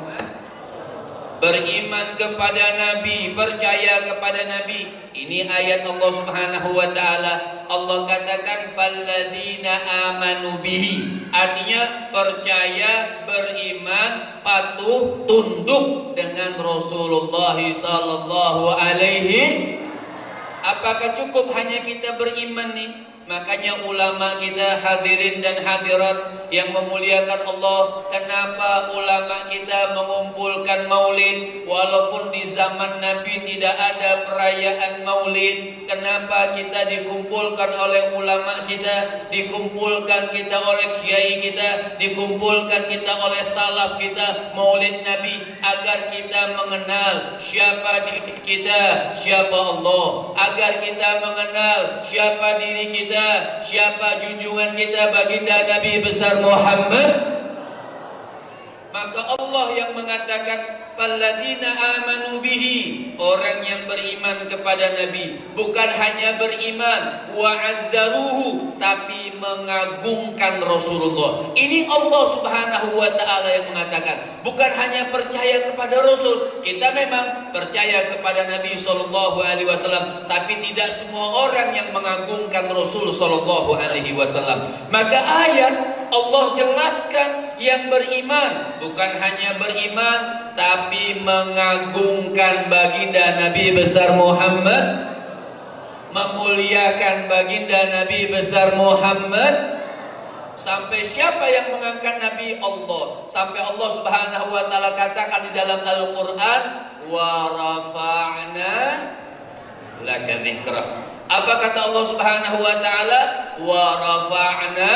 Beriman kepada Nabi, percaya kepada Nabi. Ini ayat Allah Subhanahu wa taala. Allah katakan falladzina amanu bihi, artinya percaya, beriman, patuh, tunduk dengan Rasulullah sallallahu alaihi. Apakah cukup hanya kita beriman nih? Makanya ulama kita hadirin dan hadirat yang memuliakan Allah, kenapa ulama kita mengumpulkan maulid walaupun di zaman Nabi tidak ada perayaan maulid? Kenapa kita dikumpulkan oleh ulama kita, dikumpulkan kita oleh kiai kita, dikumpulkan kita oleh salaf kita maulid Nabi? Agar kita mengenal siapa diri kita, siapa Allah. Agar kita mengenal siapa diri kita, siapa junjungan kita baginda Nabi besar Muhammad. Maka Allah yang mengatakan falladzina amanu bihi, orang yang beriman kepada Nabi, bukan hanya beriman, wa azzaruhu, tapi mengagungkan Rasulullah. Ini Allah Subhanahu wa taala yang mengatakan, bukan hanya percaya kepada Rasul. Kita memang percaya kepada Nabi sallallahu alaihi wasallam, tapi tidak semua orang yang mengagungkan Rasul sallallahu alaihi wasallam. Maka ayat Allah jelaskan yang beriman bukan hanya beriman, tapi mengagungkan baginda Nabi besar Muhammad, memuliakan baginda Nabi besar Muhammad. Sampai siapa yang mengangkat Nabi? Allah. Sampai Allah Subhanahu wa taala katakan di dalam Al-Qur'an, wa rafa'na laka dzikra. Apa kata Allah Subhanahu wa taala? Wa rafa'na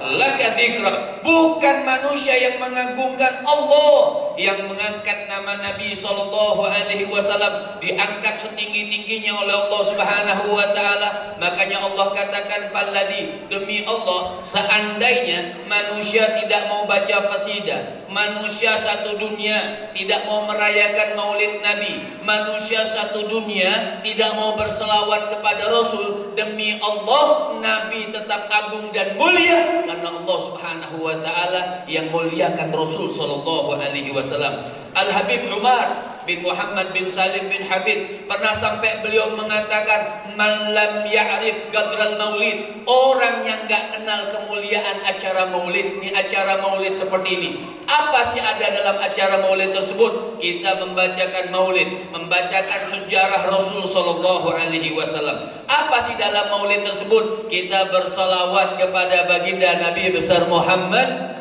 laka dzikra. Bukan manusia yang mengagungkan Allah yang mengangkat nama Nabi sallallahu alaihi wasallam, diangkat setinggi-tingginya oleh Allah Subhanahu wa taala. Makanya Allah katakan falladzi, demi Allah, seandainya manusia tidak mau baca qasidah, manusia satu dunia tidak mau merayakan Maulid Nabi, manusia satu dunia tidak mau berselawat kepada Rasul, demi Allah Nabi tetap agung dan mulia karena Allah Subhanahu wa taala yang muliakan Rasul sallallahu alaihi wasallam. Al-Habib Umar bin Muhammad bin Salim bin Hafid pernah sampai beliau mengatakan, man lam ya'rif qadral maulid, orang yang enggak kenal kemuliaan acara maulid. Ini acara maulid seperti ini. Apa sih ada dalam acara maulid tersebut? Kita membacakan maulid, membacakan sejarah Rasul sallallahu alaihi wasallam. Apa sih dalam maulid tersebut? Kita bersalawat kepada baginda Nabi besar Muhammad.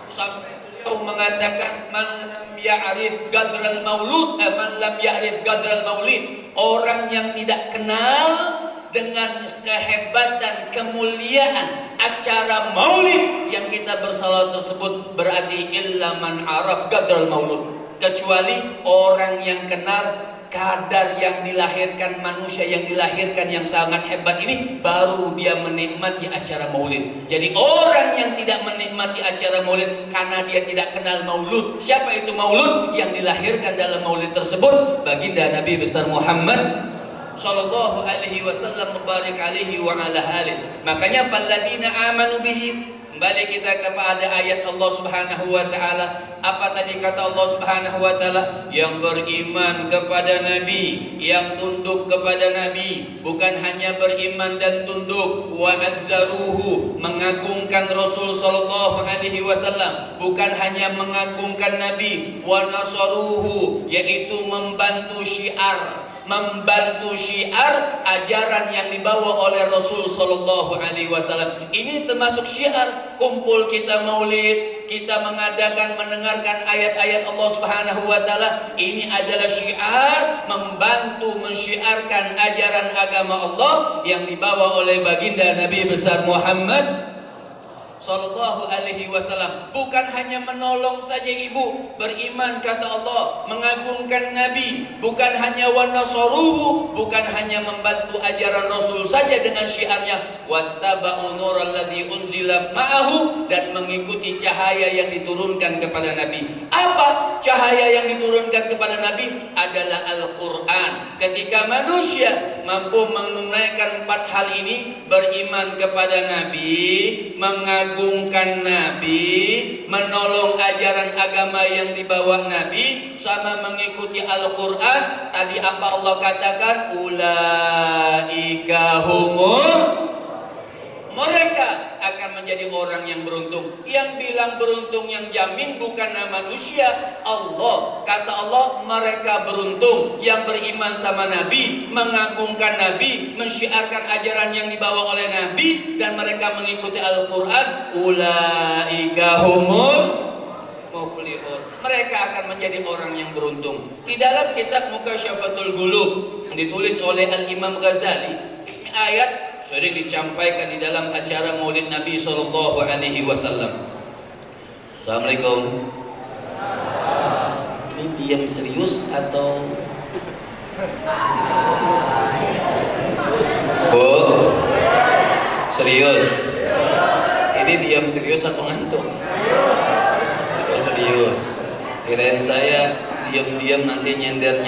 Sampai beliau mengatakan, man lam ya'rif qadral maulud, man lam ya'rif qadral maulid, orang yang tidak kenal dengan kehebatan, kemuliaan acara maulid yang kita bersalawat tersebut, berarti illa man araf qadral maulud, kecuali orang yang kenal kadar yang dilahirkan manusia yang dilahirkan yang sangat hebat ini, baru dia menikmati acara maulid. Jadi orang yang tidak menikmati acara maulid karena dia tidak kenal maulud. Siapa itu maulud? Yang dilahirkan dalam maulid tersebut baginda Nabi besar Muhammad sallallahu alaihi wasallam, mubarak alaihi wa ala alihi. Makanya falladzina amanu bihi, kembali kita kepada ayat Allah Subhanahu wa taala. Apa tadi kata Allah Subhanahu wa taala? Yang beriman kepada Nabi, yang tunduk kepada Nabi, bukan hanya beriman dan tunduk, wa azzaruhu, mengagungkan Rasul sallallahu alaihi wasallam, bukan hanya mengagungkan Nabi, wa nasaruhu, yaitu membantu syiar, membantu syiar ajaran yang dibawa oleh Rasul sallallahu alaihi wasallam. Ini termasuk syiar. Kumpul kita maulid, kita mengadakan, mendengarkan ayat-ayat Allah Subhanahu wa taala. Ini adalah syiar, membantu mensyiarkan ajaran agama Allah yang dibawa oleh baginda Nabi besar Muhammad sallallahu alaihi wasallam. Bukan hanya menolong saja ibu, beriman kata Allah, mengagungkan Nabi, bukan hanya wa nasaruhu, bukan hanya membantu ajaran Rasul saja dengan syiarnya wattaba'u nuralladzi unzila ma'ahu, dan mengikuti cahaya yang diturunkan kepada Nabi. Apa cahaya yang diturunkan kepada Nabi? Adalah Al-Qur'an. Ketika manusia mampu menunaikan 4 hal ini, beriman kepada Nabi, mengagungkan Nabi, menolong ajaran agama yang dibawa Nabi, sama mengikuti Al-Quran. Tadi apa Allah katakan? Ulaika humul, mereka akan menjadi orang yang beruntung. Yang bilang beruntung, yang jamin bukan manusia, Allah. Kata Allah, mereka beruntung yang beriman sama Nabi, mengagungkan Nabi, mensyiarkan ajaran yang dibawa oleh Nabi, dan mereka mengikuti Al-Quran. Ulaika humul muflihun, mereka akan menjadi orang yang beruntung. Di dalam kitab Mukasyafatul Qulub yang ditulis oleh Al-Imam Ghazali, ini ayat sering dicampaikan di dalam acara Maulid Nabi sallallahu alaihi wasallam. Assalamualaikum. Ini diam serius atau Bu? Serius? Ini diam serius atau ngantuk? serius. Kirain saya diam-diam nanti nyender.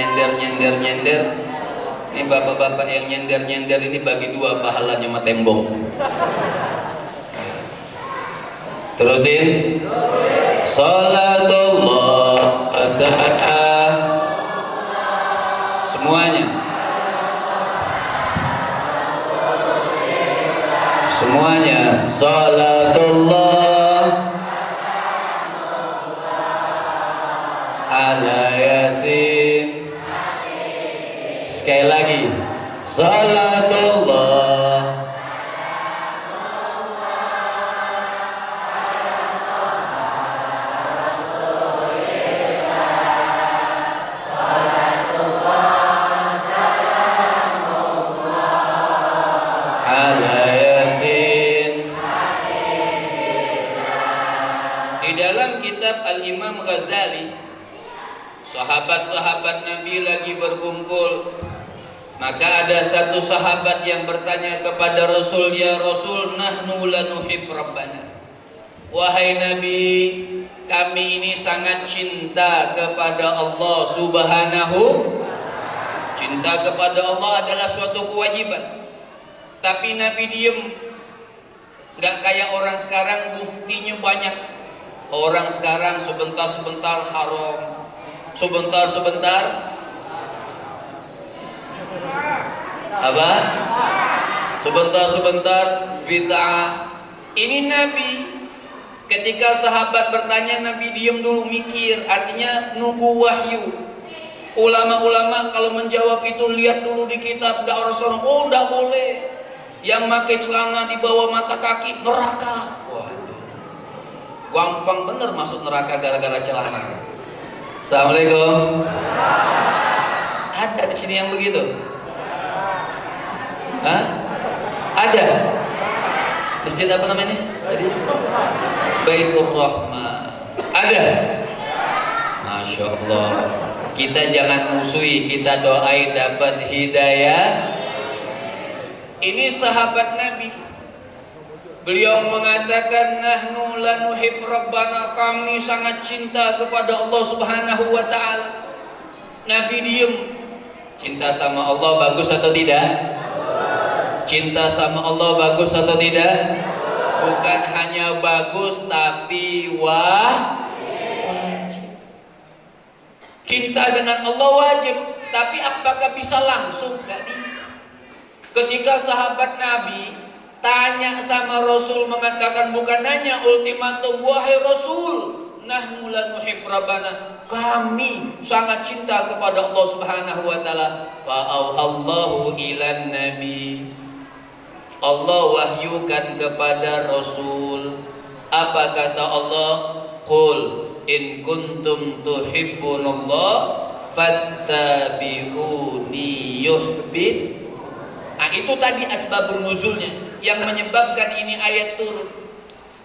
Ini bapak-bapak yang nyender ini bagi dua pahalanya sama tembok. Terusin. Salatullah asa'ah. Semuanya. Salatullah ala yasin. Sekali lagi. Salatullah ala yasin. Di dalam kitab Al-Imam Ghazali, sahabat-sahabat Nabi lagi berkumpul, maka ada satu sahabat yang bertanya kepada Rasul, "Ya Rasul, nahnu lanuhib Rabbana." Wahai Nabi, kami ini sangat cinta kepada Allah Subhanahu. Cinta kepada Allah adalah suatu kewajiban. Tapi Nabi diem, nggak kayak orang sekarang buktinya banyak. Orang sekarang sebentar-sebentar haram, sebentar-sebentar apa? Sebentar-sebentar bid'ah. Ini Nabi ketika sahabat bertanya, Nabi diem dulu mikir, artinya nunggu wahyu. Ulama-ulama kalau menjawab itu lihat dulu di kitab, nggak orang-orang, oh nggak boleh. Yang pakai celana di bawah mata kaki neraka. Waduh, gampang bener masuk neraka gara-gara celana. Assalamualaikum. Ada di sini yang begitu? Hah? Ada? Masjid apa namanya tadi? Baitur Rahman. Ada? Masya Allah. Kita jangan musuhi, kita doain dapat hidayah. Ini sahabat Nabi. Beliau mengatakan, nahnu lanuhib Rabbana, kami sangat cinta kepada Allah Subhanahu wa ta'ala. Nabi diem. Cinta sama Allah bagus atau tidak? Cinta sama Allah bagus atau tidak? Bukan hanya bagus tapi wajib. Cinta dengan Allah wajib, tapi apakah bisa langsung? Gak bisa. Ketika sahabat Nabi tanya sama Rasul, mengatakan bukan nanya ultimatum, wahai Rasul, nahnu lanuhib Rabbana, kami sangat cinta kepada Allah Subhanahu wa ta'ala. Fa'auhallahu ilan nabi, Allah wahyukan kepada Rasul. Apa kata Allah? Qul in kuntum tuhibbunallah fattabi'uni yuhbib. Nah, itu tadi asbabun nuzulnya yang menyebabkan ini ayat turun.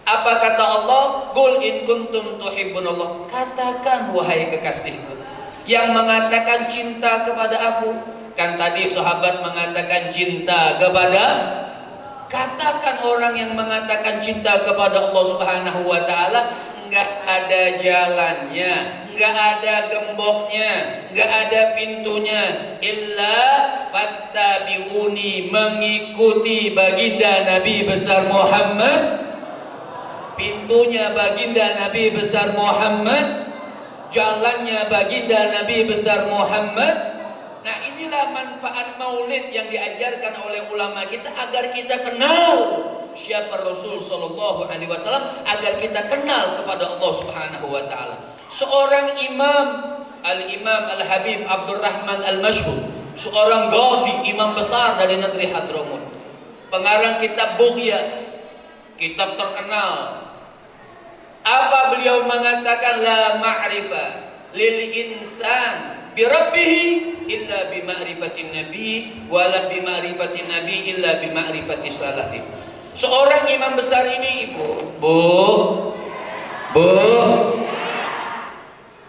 Apa kata Allah? Qul in kuntum tuhibbunallah, katakan wahai kekasihku yang mengatakan cinta kepada aku. Kan tadi sahabat mengatakan cinta kepada, katakan orang yang mengatakan cinta kepada Allah Subhanahu wa ta'ala, nggak ada jalannya, nggak ada gemboknya, nggak ada pintunya, illa fattabi'uni, mengikuti baginda Nabi besar Muhammad. Pintunya baginda Nabi besar Muhammad, jalannya baginda Nabi besar Muhammad. Nah, inilah manfaat maulid yang diajarkan oleh ulama kita, agar kita kenal siapa Rasul Sallallahu Alaihi Wasallam, agar kita kenal kepada Allah Subhanahu Wa Taala. Seorang imam, Al-Imam Al-Habib Abdurrahman Al-Mashhur, seorang qadhi, imam besar dari negeri Hadramut, pengarang kitab Bughya, kitab terkenal. Apa beliau mengatakan? La ma'rifah lil insan bi rabbih illa bi ma'rifatin nabi, wala bi ma'rifatin nabi illa bi ma'rifati salafi. Seorang imam besar ini, Bu.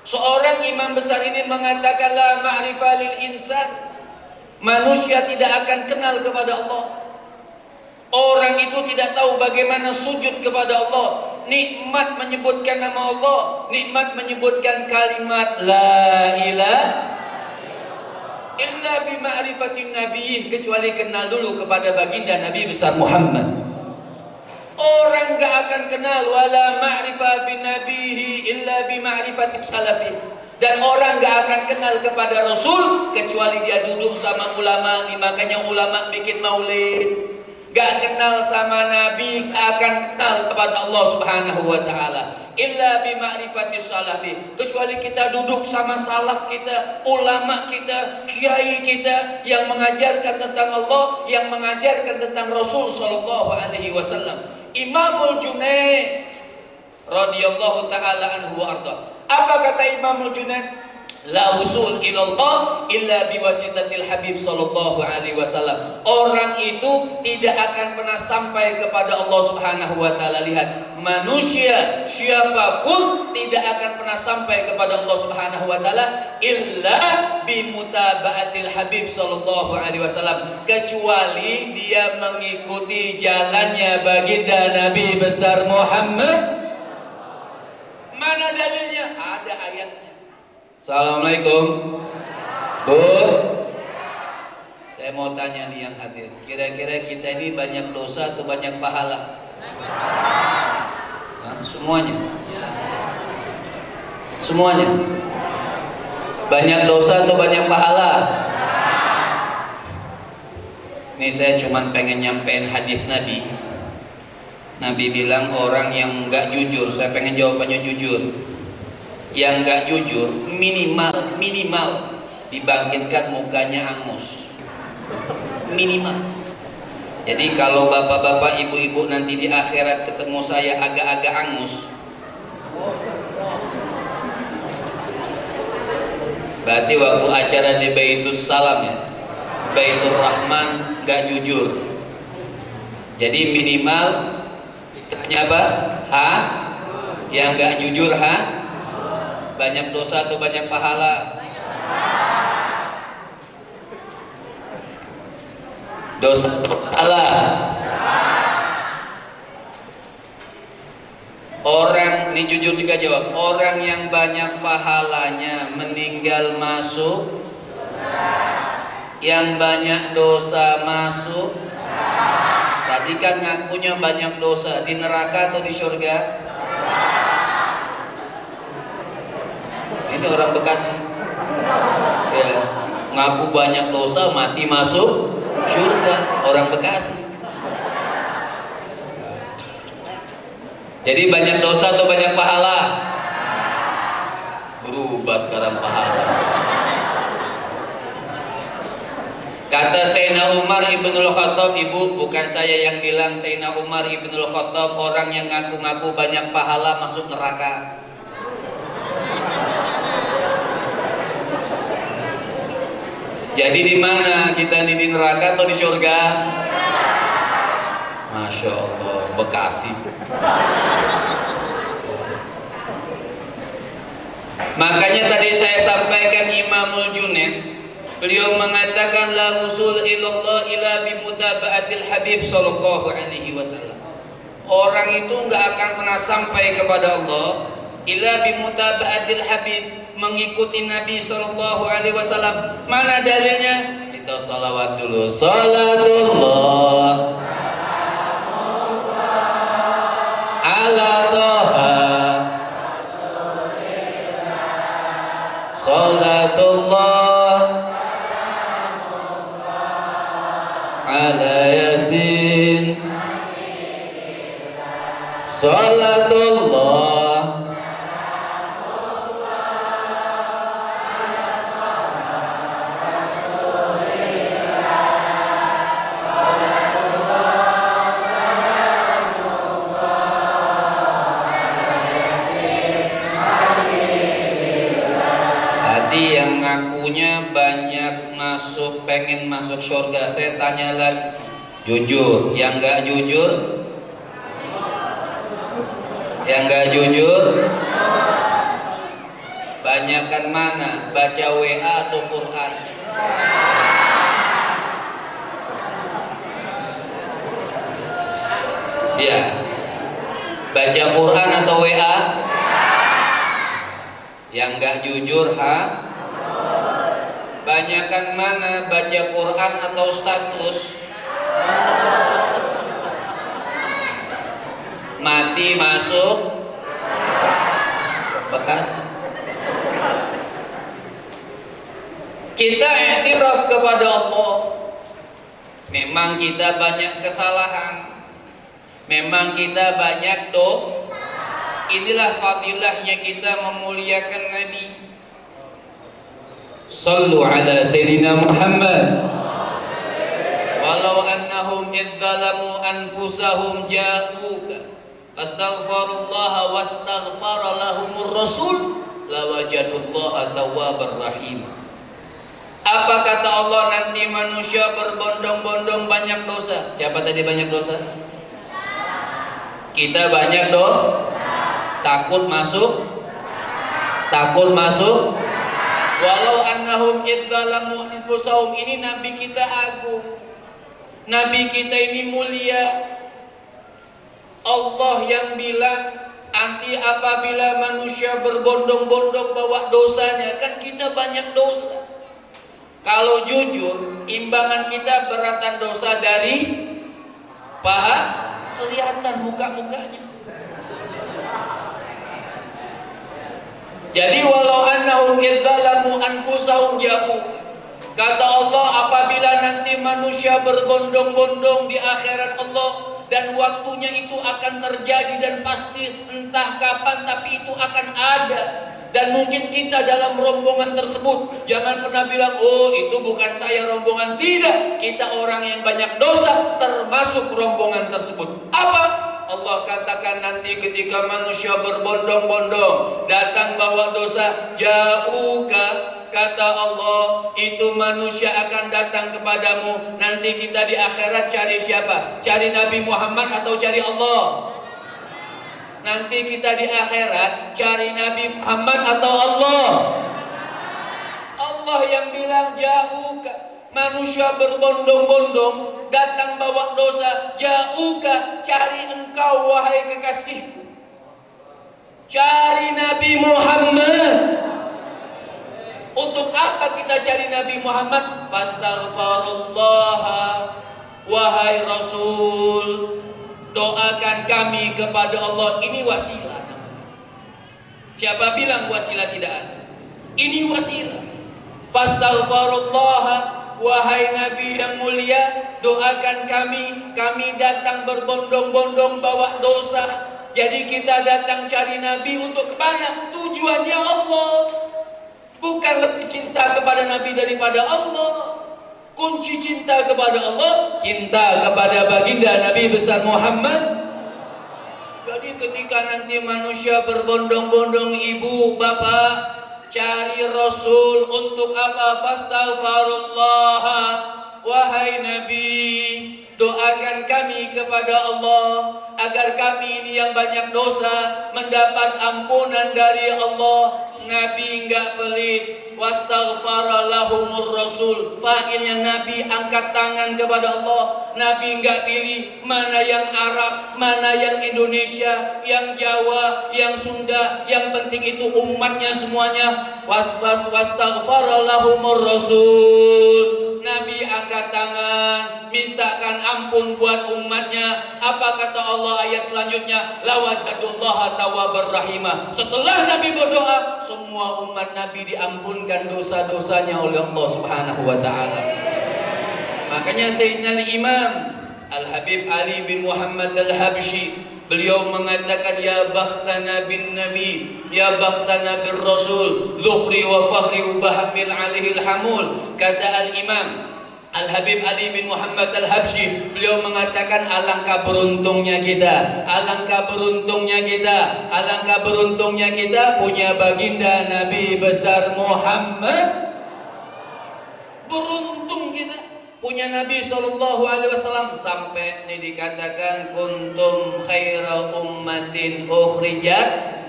Seorang imam besar ini mengatakan la ma'rifah lil insan, manusia tidak akan kenal kepada Allah. Orang itu tidak tahu bagaimana sujud kepada Allah. nikmat menyebutkan nama Allah, nikmat menyebutkan kalimat la ilaha illa bima'rifatin nabiyyin, kecuali kenal dulu kepada baginda Nabi besar Muhammad. Orang gak akan kenal wala ma'rifah bin nabihi illa bima'rifatin salafi. Dan orang gak akan kenal kepada Rasul kecuali dia duduk sama ulama. Makanya ulama bikin maulid. Gak kenal sama Nabi, gak akan kenal kepada Allah Subhanahu wa ta'ala illa bima'rifatis salafi, kecuali kita duduk sama salaf kita, ulama kita, kiai kita yang mengajarkan tentang Allah, yang mengajarkan tentang Rasul sallallahu alaihi wasallam. Imamul Junaid radhiyallahu taala anhu wa arda. Apa kata Imamul Junaid? La usul ilallah illa biwasitatil Habib sallallahu alaihi wasallam. Orang itu tidak akan pernah sampai kepada Allah Subhanahu wa taala. Lihat, manusia siapapun tidak akan pernah sampai kepada Allah Subhanahu wa taala illa bimutaba'atil Habib sallallahu alaihi wasallam, kecuali dia mengikuti jalannya baginda Nabi besar Muhammad. Mana dalilnya? Ada ayatnya. Assalamualaikum Bu, saya mau tanya nih yang hadir, kira-kira kita ini banyak dosa atau banyak pahala? Hah? Semuanya? Semuanya? Banyak dosa atau banyak pahala? Ini saya cuma pengen nyampein hadis Nabi. Nabi bilang orang yang nggak jujur, saya pengen jawabannya jujur. Yang nggak jujur minimal dibangkitkan mukanya angus, minimal. Jadi kalau bapak-bapak ibu-ibu nanti di akhirat ketemu saya agak-agak angus, berarti waktu acara di Baitus Salam ya, Baitur Rahman nggak jujur. Jadi minimal ditanya apa? Yang nggak jujur banyak dosa atau banyak pahala? Dosa atau pahala? Orang, ini jujur juga jawab. Orang yang banyak pahalanya meninggal masuk, yang banyak dosa masuk. Tadi kan ngakunya banyak dosa, di neraka atau di surga? Ini orang Bekasi ya, ngaku banyak dosa, mati masuk surga. Orang Bekasi. Jadi banyak dosa atau banyak pahala? Berubah sekarang pahala. Kata Sayyidina Umar Ibnul Khattab, ibu, bukan saya yang bilang, Sayyidina Umar Ibnul Khattab, orang yang ngaku-ngaku banyak pahala masuk neraka. Jadi di mana kita, di neraka atau di surga? Masya Allah, Bekasi. Makanya tadi saya sampaikan Imamul Junaid, beliau mengatakan la usul ilallah ila bimutaba'atil Habib sallallahu alaihi wasallam. Orang itu enggak akan pernah sampai kepada Allah ila bimutaba'atil Habib, mengikuti Nabi sallallahu alaihi wasallam. Mana dalilnya? Kita salawat dulu. Salatullah ala Toha, salatullah ala Yasin, salatullah yang ngakunya banyak masuk, pengen masuk surga. Saya tanya lagi, jujur. Yang nggak jujur? Yang nggak jujur? Banyakan mana? Baca WA atau Quran? Ya. Baca Quran atau WA? Yang nggak jujur banyakan mana baca Quran atau status? Mati masuk bekas. Kita i'tiraf kepada Allah. Memang kita banyak kesalahan, memang kita banyak dosa. Inilah fadilahnya kita memuliakan Nabi. Sallu ala Sayyidina Muhammad. Walau annahum idzalamu anfusahum ja'uka astaghfirullah wastaghfara lahumur rasul lawajadullaha tawwabar rahim. Apa kata Allah, nanti manusia berbondong-bondong banyak dosa. Siapa tadi banyak dosa? Kita banyak dosa. Takut masuk. Walau annahum idzalamu anfusahum, ini nabi kita agung. Nabi kita ini mulia. Allah yang bilang nanti apabila manusia berbondong-bondong bawa dosanya, kan kita banyak dosa. Kalau jujur, imbangan kita beratan dosa dari paha, kelihatan muka-mukanya. Jadi walau annahum idzalamu anfusahum ja'u. Kata Allah, apabila nanti manusia berbondong-bondong di akhirat Allah, dan waktunya itu akan terjadi dan pasti entah kapan, tapi itu akan ada. Dan mungkin kita dalam rombongan tersebut. Jangan pernah bilang, oh itu bukan saya rombongan. Tidak, kita orang yang banyak dosa termasuk rombongan tersebut. Apa? Allah katakan nanti ketika manusia berbondong-bondong datang bawa dosa, ja'uka, kata Allah, itu manusia akan datang kepadamu. Nanti kita di akhirat cari siapa? Cari Nabi Muhammad atau cari Allah? Nanti kita di akhirat cari Nabi Muhammad atau Allah? Allah yang bilang ja'uka, manusia berbondong-bondong datang bawa dosa. Ja'uka, cari engkau wahai kekasihku. Cari Nabi Muhammad. Untuk apa kita cari Nabi Muhammad? Fastaghfirullah wahai Rasul, doakan kami kepada Allah. Ini wasilah. Siapa bilang wasilah tidak ada? Ini wasilah. Fastaghfirullah wahai Nabi yang mulia, doakan kami. Kami datang berbondong-bondong bawa dosa. Jadi kita datang cari Nabi untuk kemana? Tujuannya Allah. Bukan lebih cinta kepada Nabi daripada Allah. Kunci cinta kepada Allah, cinta kepada baginda Nabi besar Muhammad. Jadi ketika nanti manusia berbondong-bondong, ibu, bapak, cari Rasul. Untuk apa? Fastaghfirullah wahai Nabi, doakan kami kepada Allah agar kami ini yang banyak dosa mendapat ampunan dari Allah. Nabi enggak pelit. Wastaghfara lahumur rasul. Fa'ilnya Nabi angkat tangan kepada Allah. Nabi enggak pilih mana yang Arab, mana yang Indonesia, yang Jawa, yang Sunda. Yang penting itu umatnya semuanya. Wastaghfara lahumur rasul. Nabi angkat tangan, mintakan ampun buat umatnya. Apa kata Allah ayat selanjutnya? Lawajadullaha tawwabar rahimah. Setelah Nabi berdoa, semua umat Nabi diampunkan dosa-dosanya oleh Allah Subhanahu wa taala. Makanya Sayyidina Imam Al-Habib Ali bin Muhammad Al-Habsyi, beliau mengatakan, ya bakhtana bin Nabi, ya bakhtana bin Rasul, zuhri wa fakhri ubahamil alihil hamul. Kata Al-Imam Al-Habib Ali bin Muhammad Al-Habsyi, beliau mengatakan, alangkah beruntungnya kita, alangkah beruntungnya kita, alangkah beruntungnya kita punya baginda Nabi besar Muhammad. Beruntung kita punya Nabi SAW. Sampai ini dikatakan kuntum khaira ummatin ukhrijat.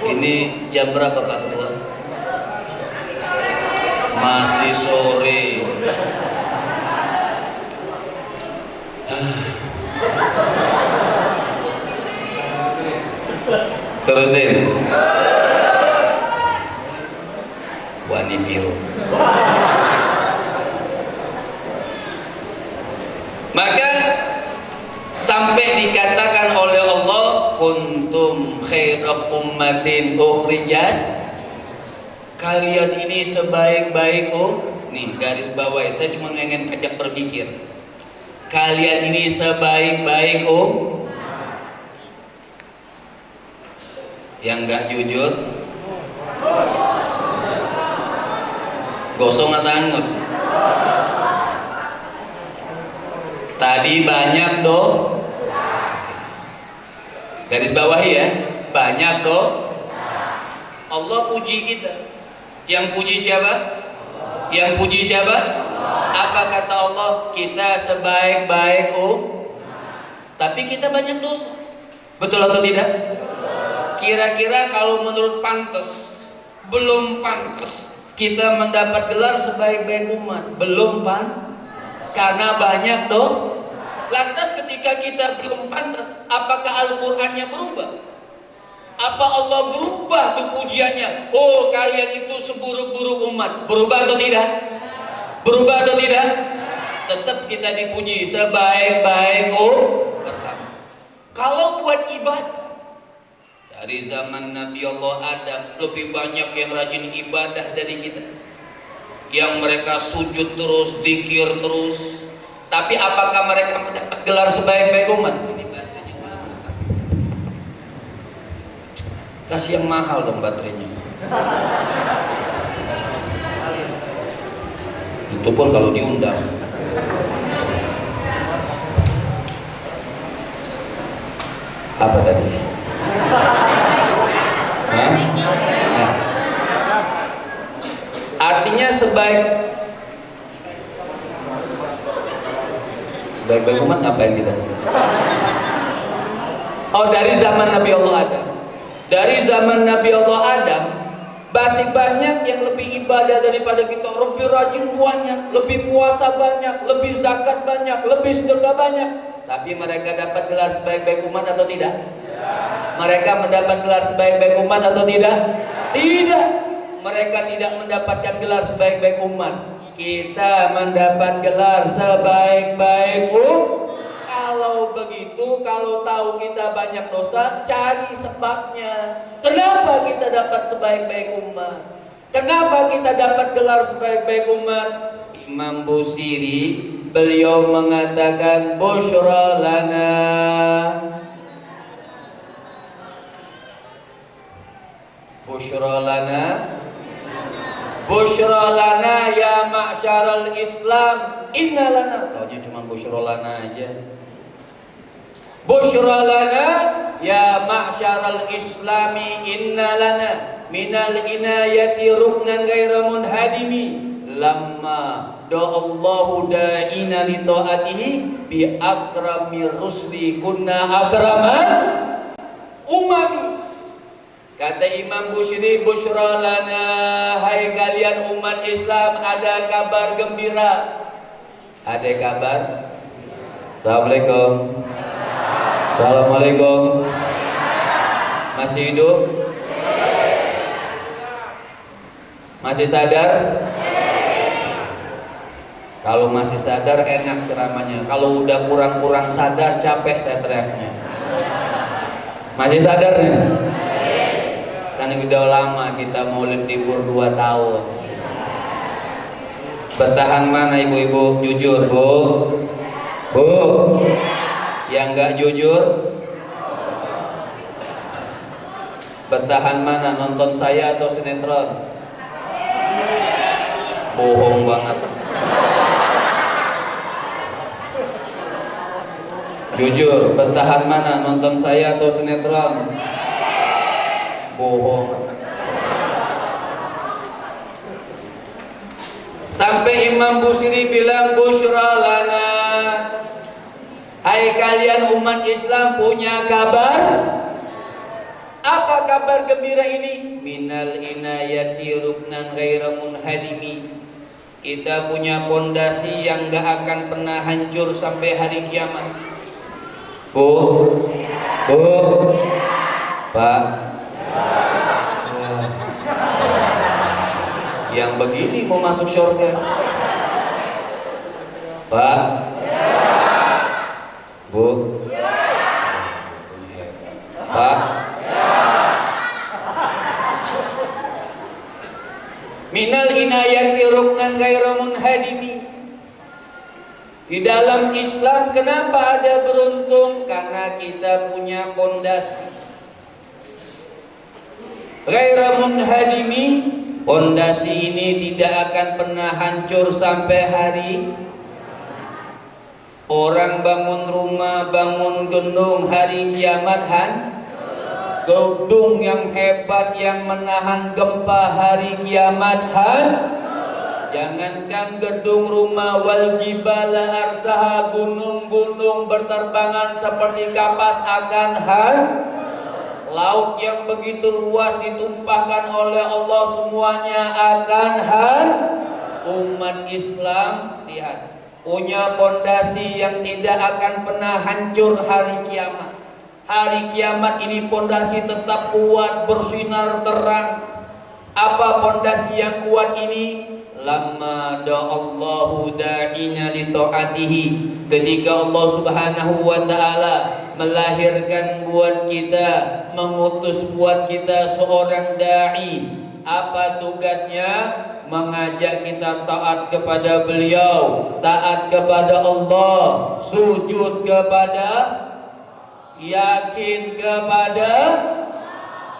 Ini jam berapa Pak Ketua? Masih sore. Terusin. Wani biru. Maka sampai dikatakan oleh Allah, kuntum khairu ummatin ukhrijat, kalian ini sebaik-baik nih garis bawah, saya cuma ingin ajak berpikir, kalian ini sebaik-baik yang nggak jujur gosong atau angus? Tadi banyak garis bawahi ya, banyak Allah puji kita. Yang puji siapa? Yang puji siapa? Apa kata Allah? Kita sebaik-baik tapi kita banyak dosa. Betul atau tidak? Kira-kira kalau menurut pantas, belum pantas kita mendapat gelar sebaik-baik umat. Belum karena banyak Lantas ketika kita belum pantas, apakah Al-Qur'annya berubah? Apa Allah berubah tuh pujiannya? Oh, kalian itu seburuk-buruk umat. Berubah atau tidak? Berubah atau tidak? Tetap kita dipuji sebaik-baik pertama. Kalau buat ibadah, dari zaman Nabi Allah Adam lebih banyak yang rajin ibadah dari kita, yang mereka sujud terus, zikir terus. Tapi apakah mereka mendapat gelar sebaik-baik umat? Ini baterainya mahal. Kasih yang mahal dong baterainya. Itu pun kalau diundang. Apa tadi? Nah. Artinya sebaik-baik umat ngapain kita? Oh, dari zaman Nabi Allah Adam. Dari zaman Nabi Allah Adam masih banyak yang lebih ibadah daripada kita, lebih rajin banyak, lebih puasa banyak, lebih zakat banyak, lebih sedekah banyak. Tapi mereka dapat gelar sebaik-baik umat atau tidak? Mereka mendapat gelar sebaik-baik umat atau tidak? Tidak. Mereka tidak mendapatkan gelar sebaik-baik umat. Kita mendapat gelar sebaik-baik Kalau begitu, kalau tahu kita banyak dosa, cari sebabnya. Kenapa kita dapat sebaik-baik umat? Kenapa kita dapat gelar sebaik-baik umat? Imam Busiri, beliau mengatakan busyra lana. Busyra lana, busyra lana ya ma'syaral Islam, inna lana. Taunya cuma busyra lana aja. Busyra lana ya ma'syaral Islami, inna lana minal inayati ruknan ghaira munhadimi. Lamma da'allahu da'ina li ta'atihi bi akrami rusli kunna akrama umami. Kata Imam Busiri, busyra lana, hai kalian umat Islam, ada kabar gembira. Ada kabar? Assalamualaikum. Assalamualaikum. Masih hidup? Masih sadar? Kalau masih sadar enak ceramahnya. Kalau udah kurang-kurang sadar, capek saya teriaknya. Masih sadar nih? Kan udah lama kita maulid libur 2 tahun. Bertahan mana ibu-ibu? Jujur bu? Bu? Yang nggak jujur? Bertahan mana? Nonton saya atau sinetron? Bohong banget. Jujur, bertahan mana? Nonton saya atau sinetron? Bohong. Sampai Imam Busiri bilang busyra lana, hai kalian umat Islam punya kabar. Apa kabar gembira ini? Minal inayati ruknan ghaira munhadimi. Kita punya pondasi yang gak akan pernah hancur sampai hari kiamat. Bu, Bu, Pak, Yang begini mau masuk surga. Pak? Bu? Pak? Minal inayati ruknan ghairu munhadimi. Di dalam Islam kenapa ada beruntung? Karena kita punya pondasi ghairu munhadimi. Pondasi ini tidak akan pernah hancur sampai hari. Orang bangun rumah, bangun gedung, hari kiamat gedung yang hebat yang menahan gempa hari kiamat jangankan gedung rumah, wal jibala arsaha, gunung-gunung berterbangan seperti kapas akan laut yang begitu luas ditumpahkan oleh Allah semuanya akan Umat Islam lihat punya pondasi yang tidak akan pernah hancur hari kiamat. Hari kiamat ini pondasi tetap kuat, bersinar terang. Apa pondasi yang kuat ini? Lamma da'allahu da'ina li ta'atihi. Ketika Allah Subhanahu wa taala melahirkan buat kita, mengutus buat kita seorang dai. Apa tugasnya? Mengajak kita taat kepada beliau, taat kepada Allah, sujud kepada, yakin kepada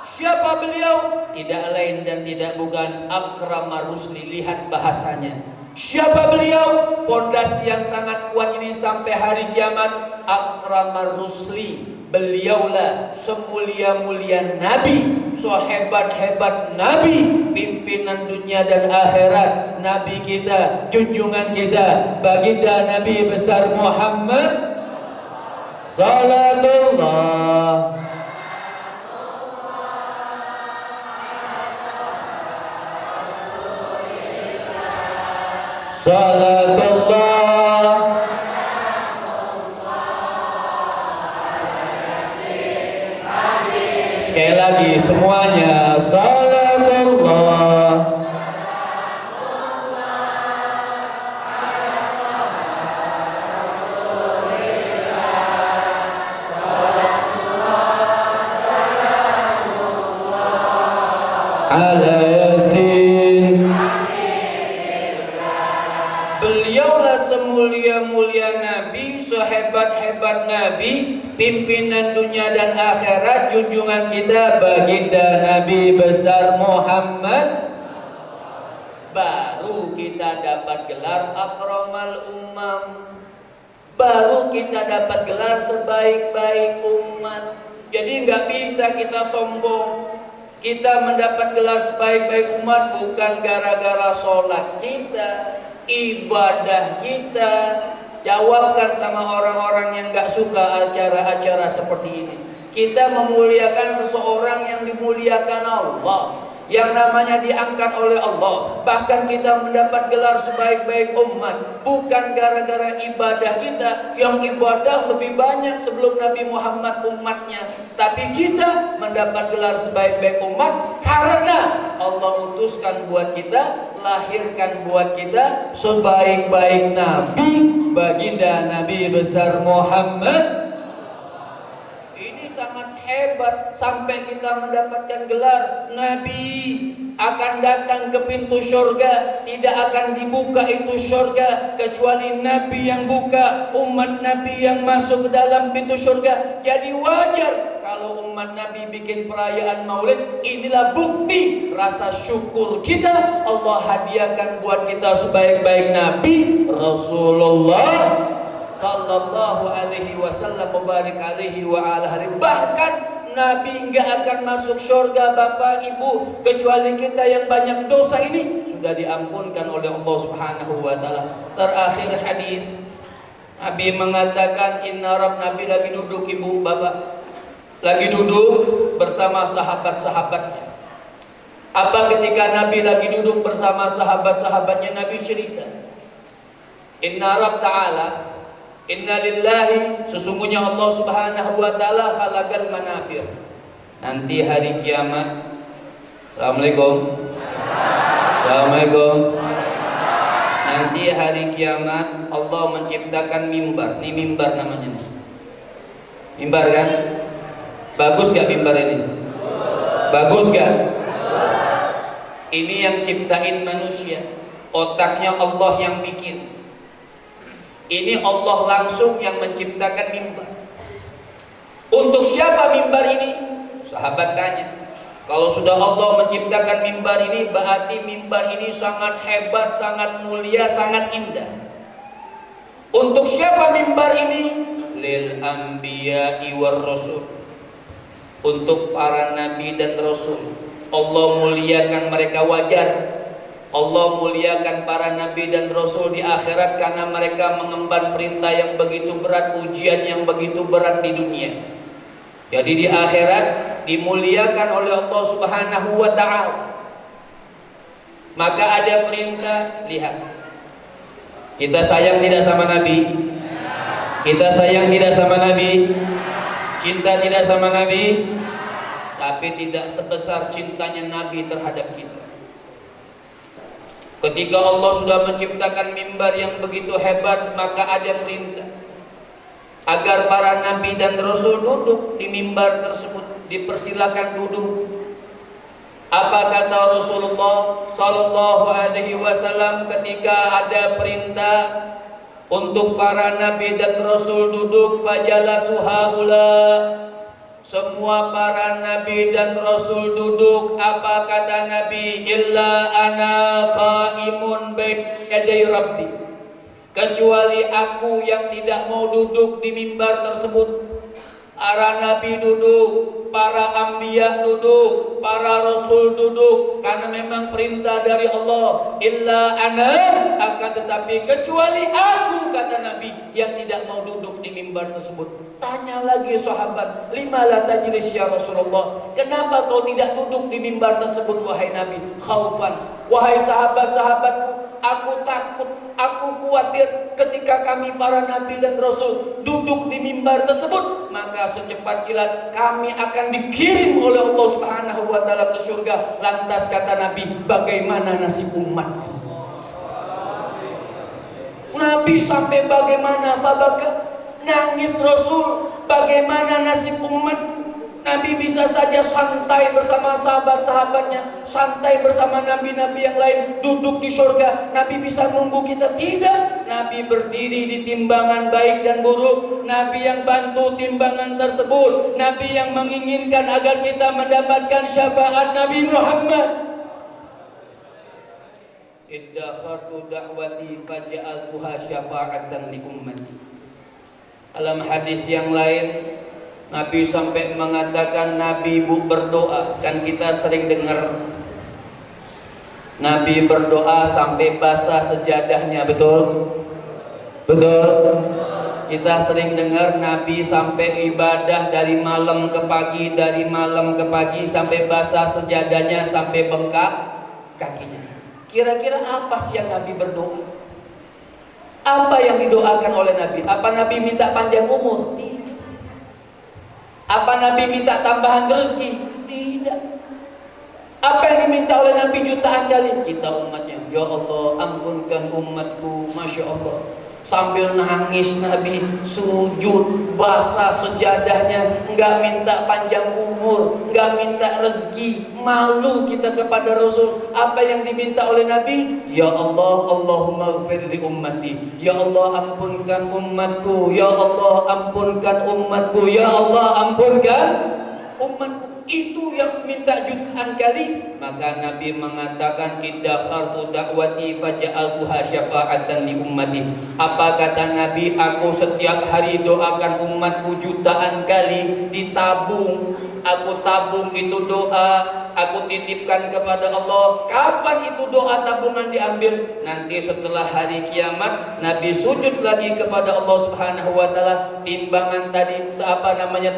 siapa beliau? Tidak lain dan tidak bukan akramar rusli. Lihat bahasanya. Siapa beliau? Pondasi yang sangat kuat ini sampai hari kiamat. Akramar rusli. Beliaulah semulia-mulia Nabi, sehebat-hebat Nabi, pimpinan dunia dan akhirat. Nabi kita, junjungan kita, baginda Nabi besar Muhammad Salatullah Salatullah. Sekali lagi semuanya salatullah. Ala Yasin. Beliaulah semulia-mulia Nabi, sehebat-hebat Nabi, pimpinan dunia dan akhirat, junjungan kita baginda Nabi besar Muhammad. Baru kita dapat gelar akramal umam, baru kita dapat gelar sebaik-baik umat. Jadi nggak bisa kita sombong. Kita mendapat gelar sebaik-baik umat bukan gara-gara sholat kita, ibadah kita. Jawabkan sama orang-orang yang gak suka acara-acara seperti ini. Kita memuliakan seseorang yang dimuliakan Allah, yang namanya diangkat oleh Allah. Bahkan kita mendapat gelar sebaik-baik umat bukan gara-gara ibadah kita, yang ibadah lebih banyak sebelum Nabi Muhammad umatnya. Tapi kita mendapat gelar sebaik-baik umat karena Allah utuskan buat kita, lahirkan buat kita sebaik-baik Nabi, baginda Nabi besar Muhammad. Ini sangat hebat sampai kita mendapatkan gelar Nabi. Akan datang ke pintu surga, tidak akan dibuka itu surga kecuali Nabi yang buka, umat Nabi yang masuk ke dalam pintu surga. Jadi wajar kalau umat Nabi bikin perayaan maulid. Inilah bukti rasa syukur kita. Allah hadiahkan buat kita sebaik-baik Nabi Rasulullah sallallahu alaihi wasallam, mubarak alaihi wa ala alihi. Bahkan Nabi enggak akan masuk surga Bapak Ibu kecuali kita yang banyak dosa ini sudah diampunkan oleh Allah Subhanahu wa taala. Terakhir hadis Nabi mengatakan, inna Rabb, Nabi lagi duduk Ibu Bapak, lagi duduk bersama sahabat-sahabatnya. Apa ketika Nabi lagi duduk bersama sahabat-sahabatnya, Nabi cerita, inna Rabb ta'ala, inna lillahi, sesungguhnya Allah Subhanahu wa taala khalaqal manabir. Nanti hari kiamat, assalamualaikum, Assalamualaikum. Nanti hari kiamat Allah menciptakan mimbar. Ini mimbar namanya. Mimbar kan? Bagus gak mimbar ini? Bagus gak? Ini yang ciptain manusia. Otaknya Allah yang bikin. Ini Allah langsung yang menciptakan mimbar. Untuk siapa mimbar ini? Sahabat tanya. Kalau sudah Allah menciptakan mimbar ini, berarti mimbar ini sangat hebat, sangat mulia, sangat indah. Untuk siapa mimbar ini? Lil anbiya'i war rasul. Untuk para nabi dan rasul. Allah muliakan mereka, wajar. Allah muliakan para nabi dan rasul di akhirat karena mereka mengemban perintah yang begitu berat, ujian yang begitu berat di dunia. Jadi di akhirat dimuliakan oleh Allah Subhanahu wa ta'ala. Maka ada perintah, lihat. Kita sayang tidak sama Nabi? Kita sayang tidak sama Nabi? Cinta tidak sama Nabi? Tapi tidak sebesar cintanya Nabi terhadap kita. Ketika Allah sudah menciptakan mimbar yang begitu hebat, maka ada perintah agar para nabi dan rasul duduk di mimbar tersebut, dipersilakan duduk. Apa kata Rasulullah sallallahu alaihi wasallam ketika ada perintah untuk para nabi dan rasul duduk? Fajalasu haula. Semua para nabi dan rasul duduk. Apa kata Nabi? Illa ana qaimun baina yaday rabbi. Kecuali aku yang tidak mau duduk di mimbar tersebut. Para nabi duduk, para anbiya duduk, para rasul duduk, karena memang perintah dari Allah. Illa ana, akan tetapi kecuali aku, kata Nabi, yang tidak mau duduk di mimbar tersebut. Tanya lagi sahabat, lima la tajlis ya Rasulullah, kenapa kau tidak duduk di mimbar tersebut wahai Nabi? Khaufan, wahai sahabat-sahabatku, aku takut, aku khawatir ketika kami para nabi dan rasul duduk di mimbar tersebut, maka secepat kilat kami akan dikirim oleh Allah Subhanahu wa taala ke surga. Lantas kata Nabi, bagaimana nasib umat? Nabi sampai bagaimana? Fabaka, nangis Rasul, bagaimana nasib umat? Nabi bisa saja santai bersama sahabat-sahabatnya, santai bersama nabi-nabi yang lain, duduk di surga. Nabi bisa nunggu kita? Tidak. Nabi berdiri di timbangan baik dan buruk. Nabi yang bantu timbangan tersebut. Nabi yang menginginkan agar kita mendapatkan syafaat Nabi Muhammad. Iddakhartu da'wati faja'altuha syafa'atan li ummati. Dalam hadis yang lain, Nabi sampai mengatakan Nabi berdoa. Kan kita sering dengar Nabi berdoa sampai basah sejadahnya, betul? Betul? Kita sering dengar Nabi sampai ibadah dari malam ke pagi, dari malam ke pagi sampai basah sejadahnya, sampai bengkak kakinya. Kira-kira apa sih yang Nabi berdoa? Apa yang didoakan oleh Nabi? Apa Nabi minta panjang umur? Tidak. Apa Nabi minta tambahan rezeki? Tidak. Apa yang diminta oleh Nabi jutaan kali? Kita umatnya, ya Allah ampunkan umatku. Masya Allah. Sambil nangis Nabi sujud basah sejadahnya, enggak minta panjang umur, enggak minta rezeki. Malu kita kepada Rasul. Apa yang diminta oleh Nabi? Ya Allah, Allahumma ighfir li ummati. Ya Allah ampunkan umatku. Ya Allah ampunkan umatku. Ya Allah ampunkan umatku. Itu yang minta jutaan kali. Maka Nabi mengatakan iddakhartu da'wati faja'altuha syafa'atan li ummati. Apa kata Nabi? Aku setiap hari doakan umatku jutaan kali, ditabung. Aku tabung itu doa, aku titipkan kepada Allah. Kapan itu doa tabungan diambil? Nanti setelah hari kiamat, Nabi sujud lagi kepada Allah Subhanahu wa taala. Timbangan tadi,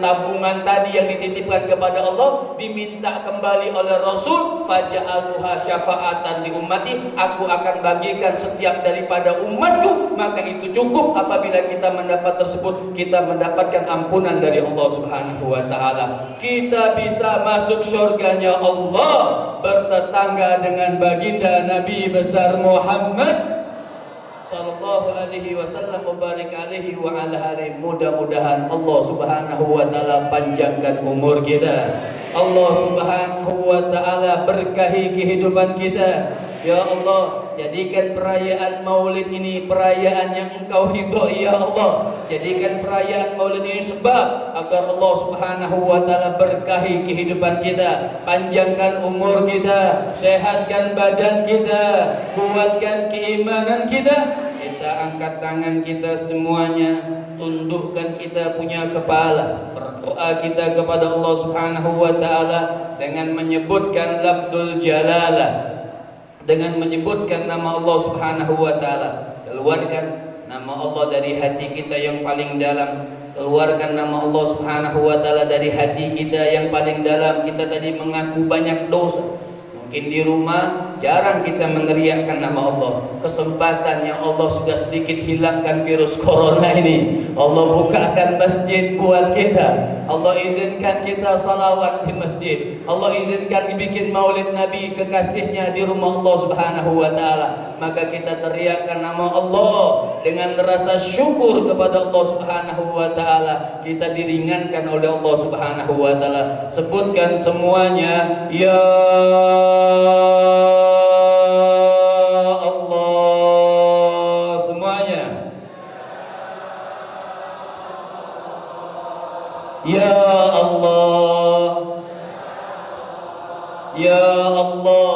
tabungan tadi yang dititipkan kepada Allah diminta kembali oleh Rasul. Faja'altuha syafa'atan li ummati. Aku akan bagikan setiap daripada umatku. Maka itu cukup apabila kita mendapat tersebut, kita mendapatkan ampunan dari Allah Subhanahu wa taala. kita bisa masuk surganya Allah bertetangga dengan baginda Nabi besar Muhammad sallallahu alaihi wasallam mubarak alaihi wa ala alihi. Mudah-mudahan Allah Subhanahu wa taala panjangkan umur kita. Allah Subhanahu wa taala berkahi kehidupan kita. Ya Allah, jadikan perayaan Maulid ini perayaan yang Engkau ridhoi ya Allah. Jadikan perayaan Maulid ini sebab agar Allah Subhanahu wa taala berkahi kehidupan kita, panjangkan umur kita, sehatkan badan kita, kuatkan keimanan kita. Kita angkat tangan kita semuanya, tundukkan kita punya kepala, berdoa kita kepada Allah Subhanahu wa taala dengan menyebutkan lafzul jalalah, dengan menyebutkan nama Allah Subhanahu wa taala. Keluarkan nama Allah dari hati kita yang paling dalam. Keluarkan nama Allah Subhanahu wa taala dari hati kita yang paling dalam. Kita tadi mengaku banyak dosa. Mungkin di rumah jarang kita meneriakkan nama Allah. Kesempatan yang Allah sudah sedikit hilangkan virus corona ini. Allah bukakan masjid buat kita. Allah izinkan kita salawat di masjid. Allah izinkan dibikin maulid Nabi kekasihnya di rumah Allah Subhanahu wa taala. Maka kita teriakkan nama Allah dengan rasa syukur kepada Allah Subhanahu wa taala. Kita diringankan oleh Allah Subhanahu wa taala. Sebutkan semuanya, ya Allah, semuanya. Ya Allah, ya Allah,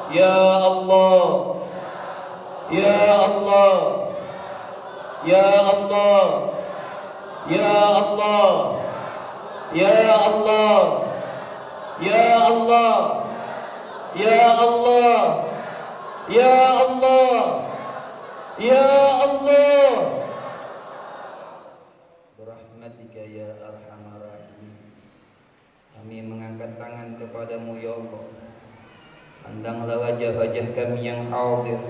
ya Allah, ya Allah, ya Allah, ya Allah, ya Allah, ya Allah, ya Allah, ya Allah, ya Allah. Berahmatika ya arhamar rahimin. Kami mengangkat tangan kepadamu ya Allah. Pandanglah wajah-wajah kami yang hadir,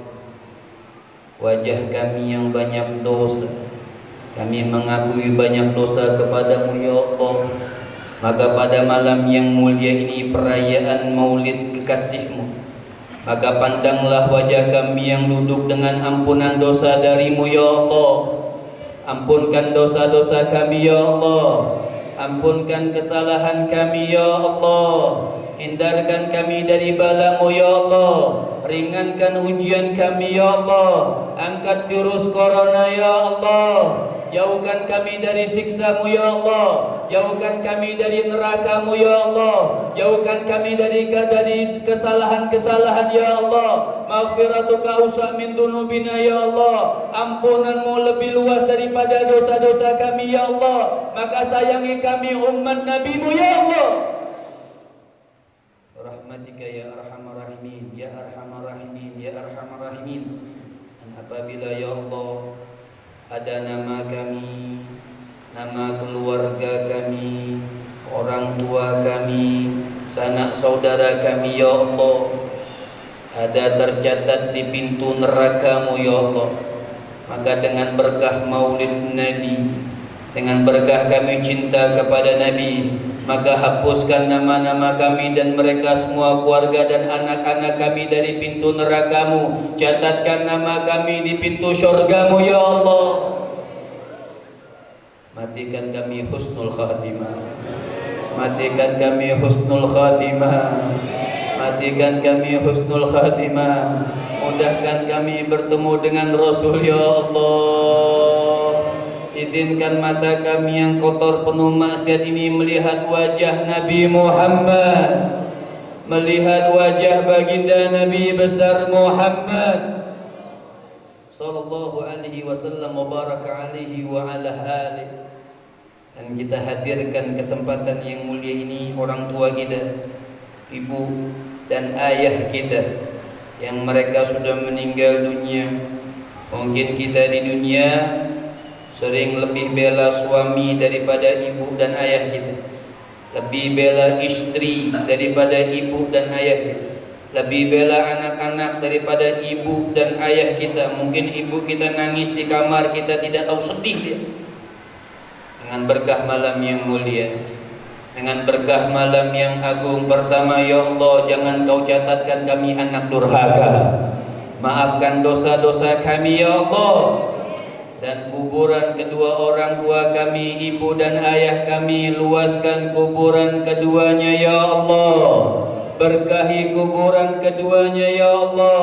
wajah kami yang banyak dosa. Kami mengakui banyak dosa kepadamu ya Allah. Maka pada malam yang mulia ini perayaan maulid kekasihmu, maka pandanglah wajah kami yang duduk dengan ampunan dosa darimu ya Allah. Ampunkan dosa-dosa kami ya Allah. Ampunkan kesalahan kami ya Allah. Hindarkan kami dari bala-Mu ya Allah. Ringankan ujian kami ya Allah. Angkat virus corona ya Allah. Jauhkan kami dari siksa-Mu ya Allah. Jauhkan kami dari neraka-Mu ya Allah. Jauhkan kami dari kesalahan-kesalahan ya Allah. Maghfiratuka awsa' min dunubina ya Allah. Ampunan-Mu lebih luas daripada dosa-dosa kami ya Allah. Maka sayangi kami umat Nabi-Mu ya Allah. Rahmatika ya arhamar rahimin, ya arhamar rahimin, ya arhamar rahimin. Dan apabila ya Allah ada nama kami, nama keluarga kami, orang tua kami, sanak saudara kami ya Allah, ada tercatat di pintu neraka-Mu ya Allah, maka dengan berkah maulid Nabi, dengan berkah kami cinta kepada Nabi, maka hapuskan nama-nama kami dan mereka semua keluarga dan anak-anak kami dari pintu neraka-Mu. Catatkan nama kami di pintu syurga-Mu ya Allah. Matikan kami husnul khatimah. Matikan kami husnul khatimah. Matikan kami husnul khatimah. Mudahkan kami bertemu dengan Rasul ya Allah. Izinkan mata kami yang kotor penuh maksiat ini melihat wajah Nabi Muhammad, melihat wajah baginda Nabi besar Muhammad sallallahu alaihi wasallam wa baraka alaihi wa ala alihi. Dan kita hadirkan kesempatan yang mulia ini orang tua kita, ibu dan ayah kita yang mereka sudah meninggal dunia. Mungkin kita di dunia sering lebih bela suami daripada ibu dan ayah kita, lebih bela istri daripada ibu dan ayah kita, lebih bela anak-anak daripada ibu dan ayah kita. Mungkin ibu kita nangis di kamar, kita tidak tahu sedih dia. Dengan berkah malam yang mulia, dengan berkah malam yang agung pertama, ya Allah, jangan Kau catatkan kami anak durhaka. Maafkan dosa-dosa kami, ya Allah. Dan kuburan kedua orang tua kami, ibu dan ayah kami, luaskan kuburan keduanya, ya Allah. Berkahi kuburan keduanya, ya Allah.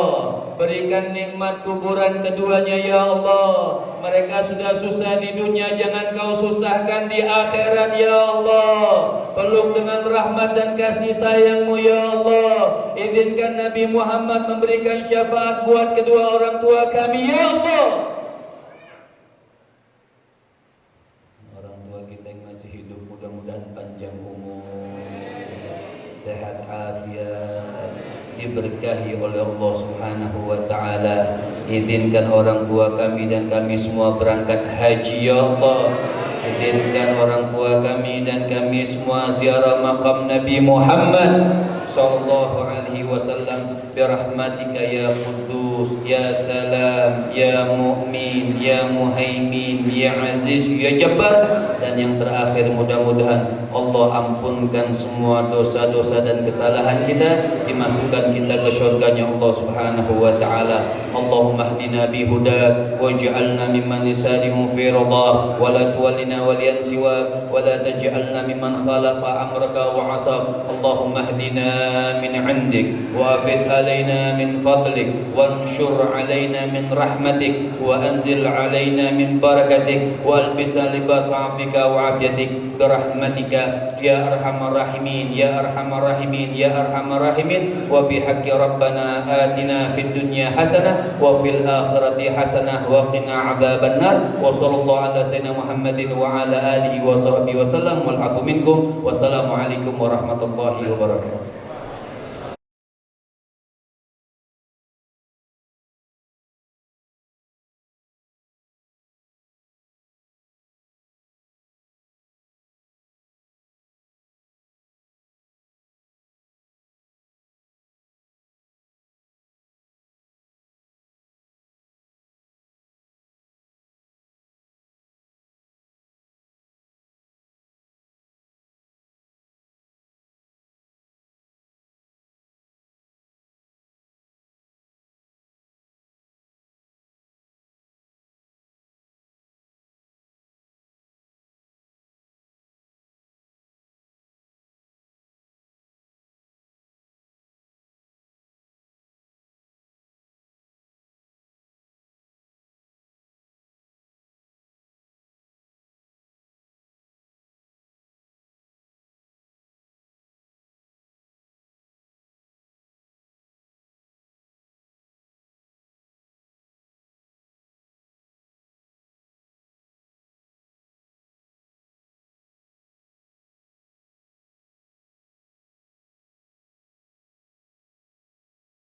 Berikan nikmat kuburan keduanya, ya Allah. Mereka sudah susah di dunia, jangan Kau susahkan di akhirat, ya Allah. Peluk dengan rahmat dan kasih sayang-Mu, ya Allah. Izinkan Nabi Muhammad memberikan syafaat buat kedua orang tua kami, ya Allah. Orang tua kita yang masih hidup, mudah-mudahan panjang umur, sehat afiat, diberkahi oleh Allah Subhanahu wa taala. Izinkan orang tua kami dan kami semua berangkat haji, ya Allah. Izinkan orang tua kami dan kami semua ziarah makam Nabi Muhammad sallallahu alaihi wasallam birahmatika ya Quddus ya Salam ya Mu'min ya Muhaimin ya Aziz ya Jabbar. Dan yang terakhir, mudah-mudahan Allah ampunkan semua dosa-dosa dan kesalahan kita, dimasukkan kita ke syurganya Allah Subhanahu wa taala. Allahumma hdina bihudak waj'alna mimman yasari'u fi ridha wa la tuwallina waliyan siwak wa la taj'alna mimman khalafa amraka wa 'asab. Allahumma hdina min 'indik wa afid alaina min fadlik wanshur alaina min rahmatik wa anzil alaina min barakatik wa albisa libas 'afika wa 'afiyatik birahmatika ya arhamar rahimin ya arhamar rahimin ya arhamar rahimin. Wa bihaqqi rabbana atina fid dunya hasanah wa fil akhirati hasanah wa qina adzaban nar. Wa sallallahu ala sayyidina Muhammadin wa ala alihi wa sahbihi wasallam wal afu minkum. Wassalamu alaikum warahmatullahi wabarakatuh.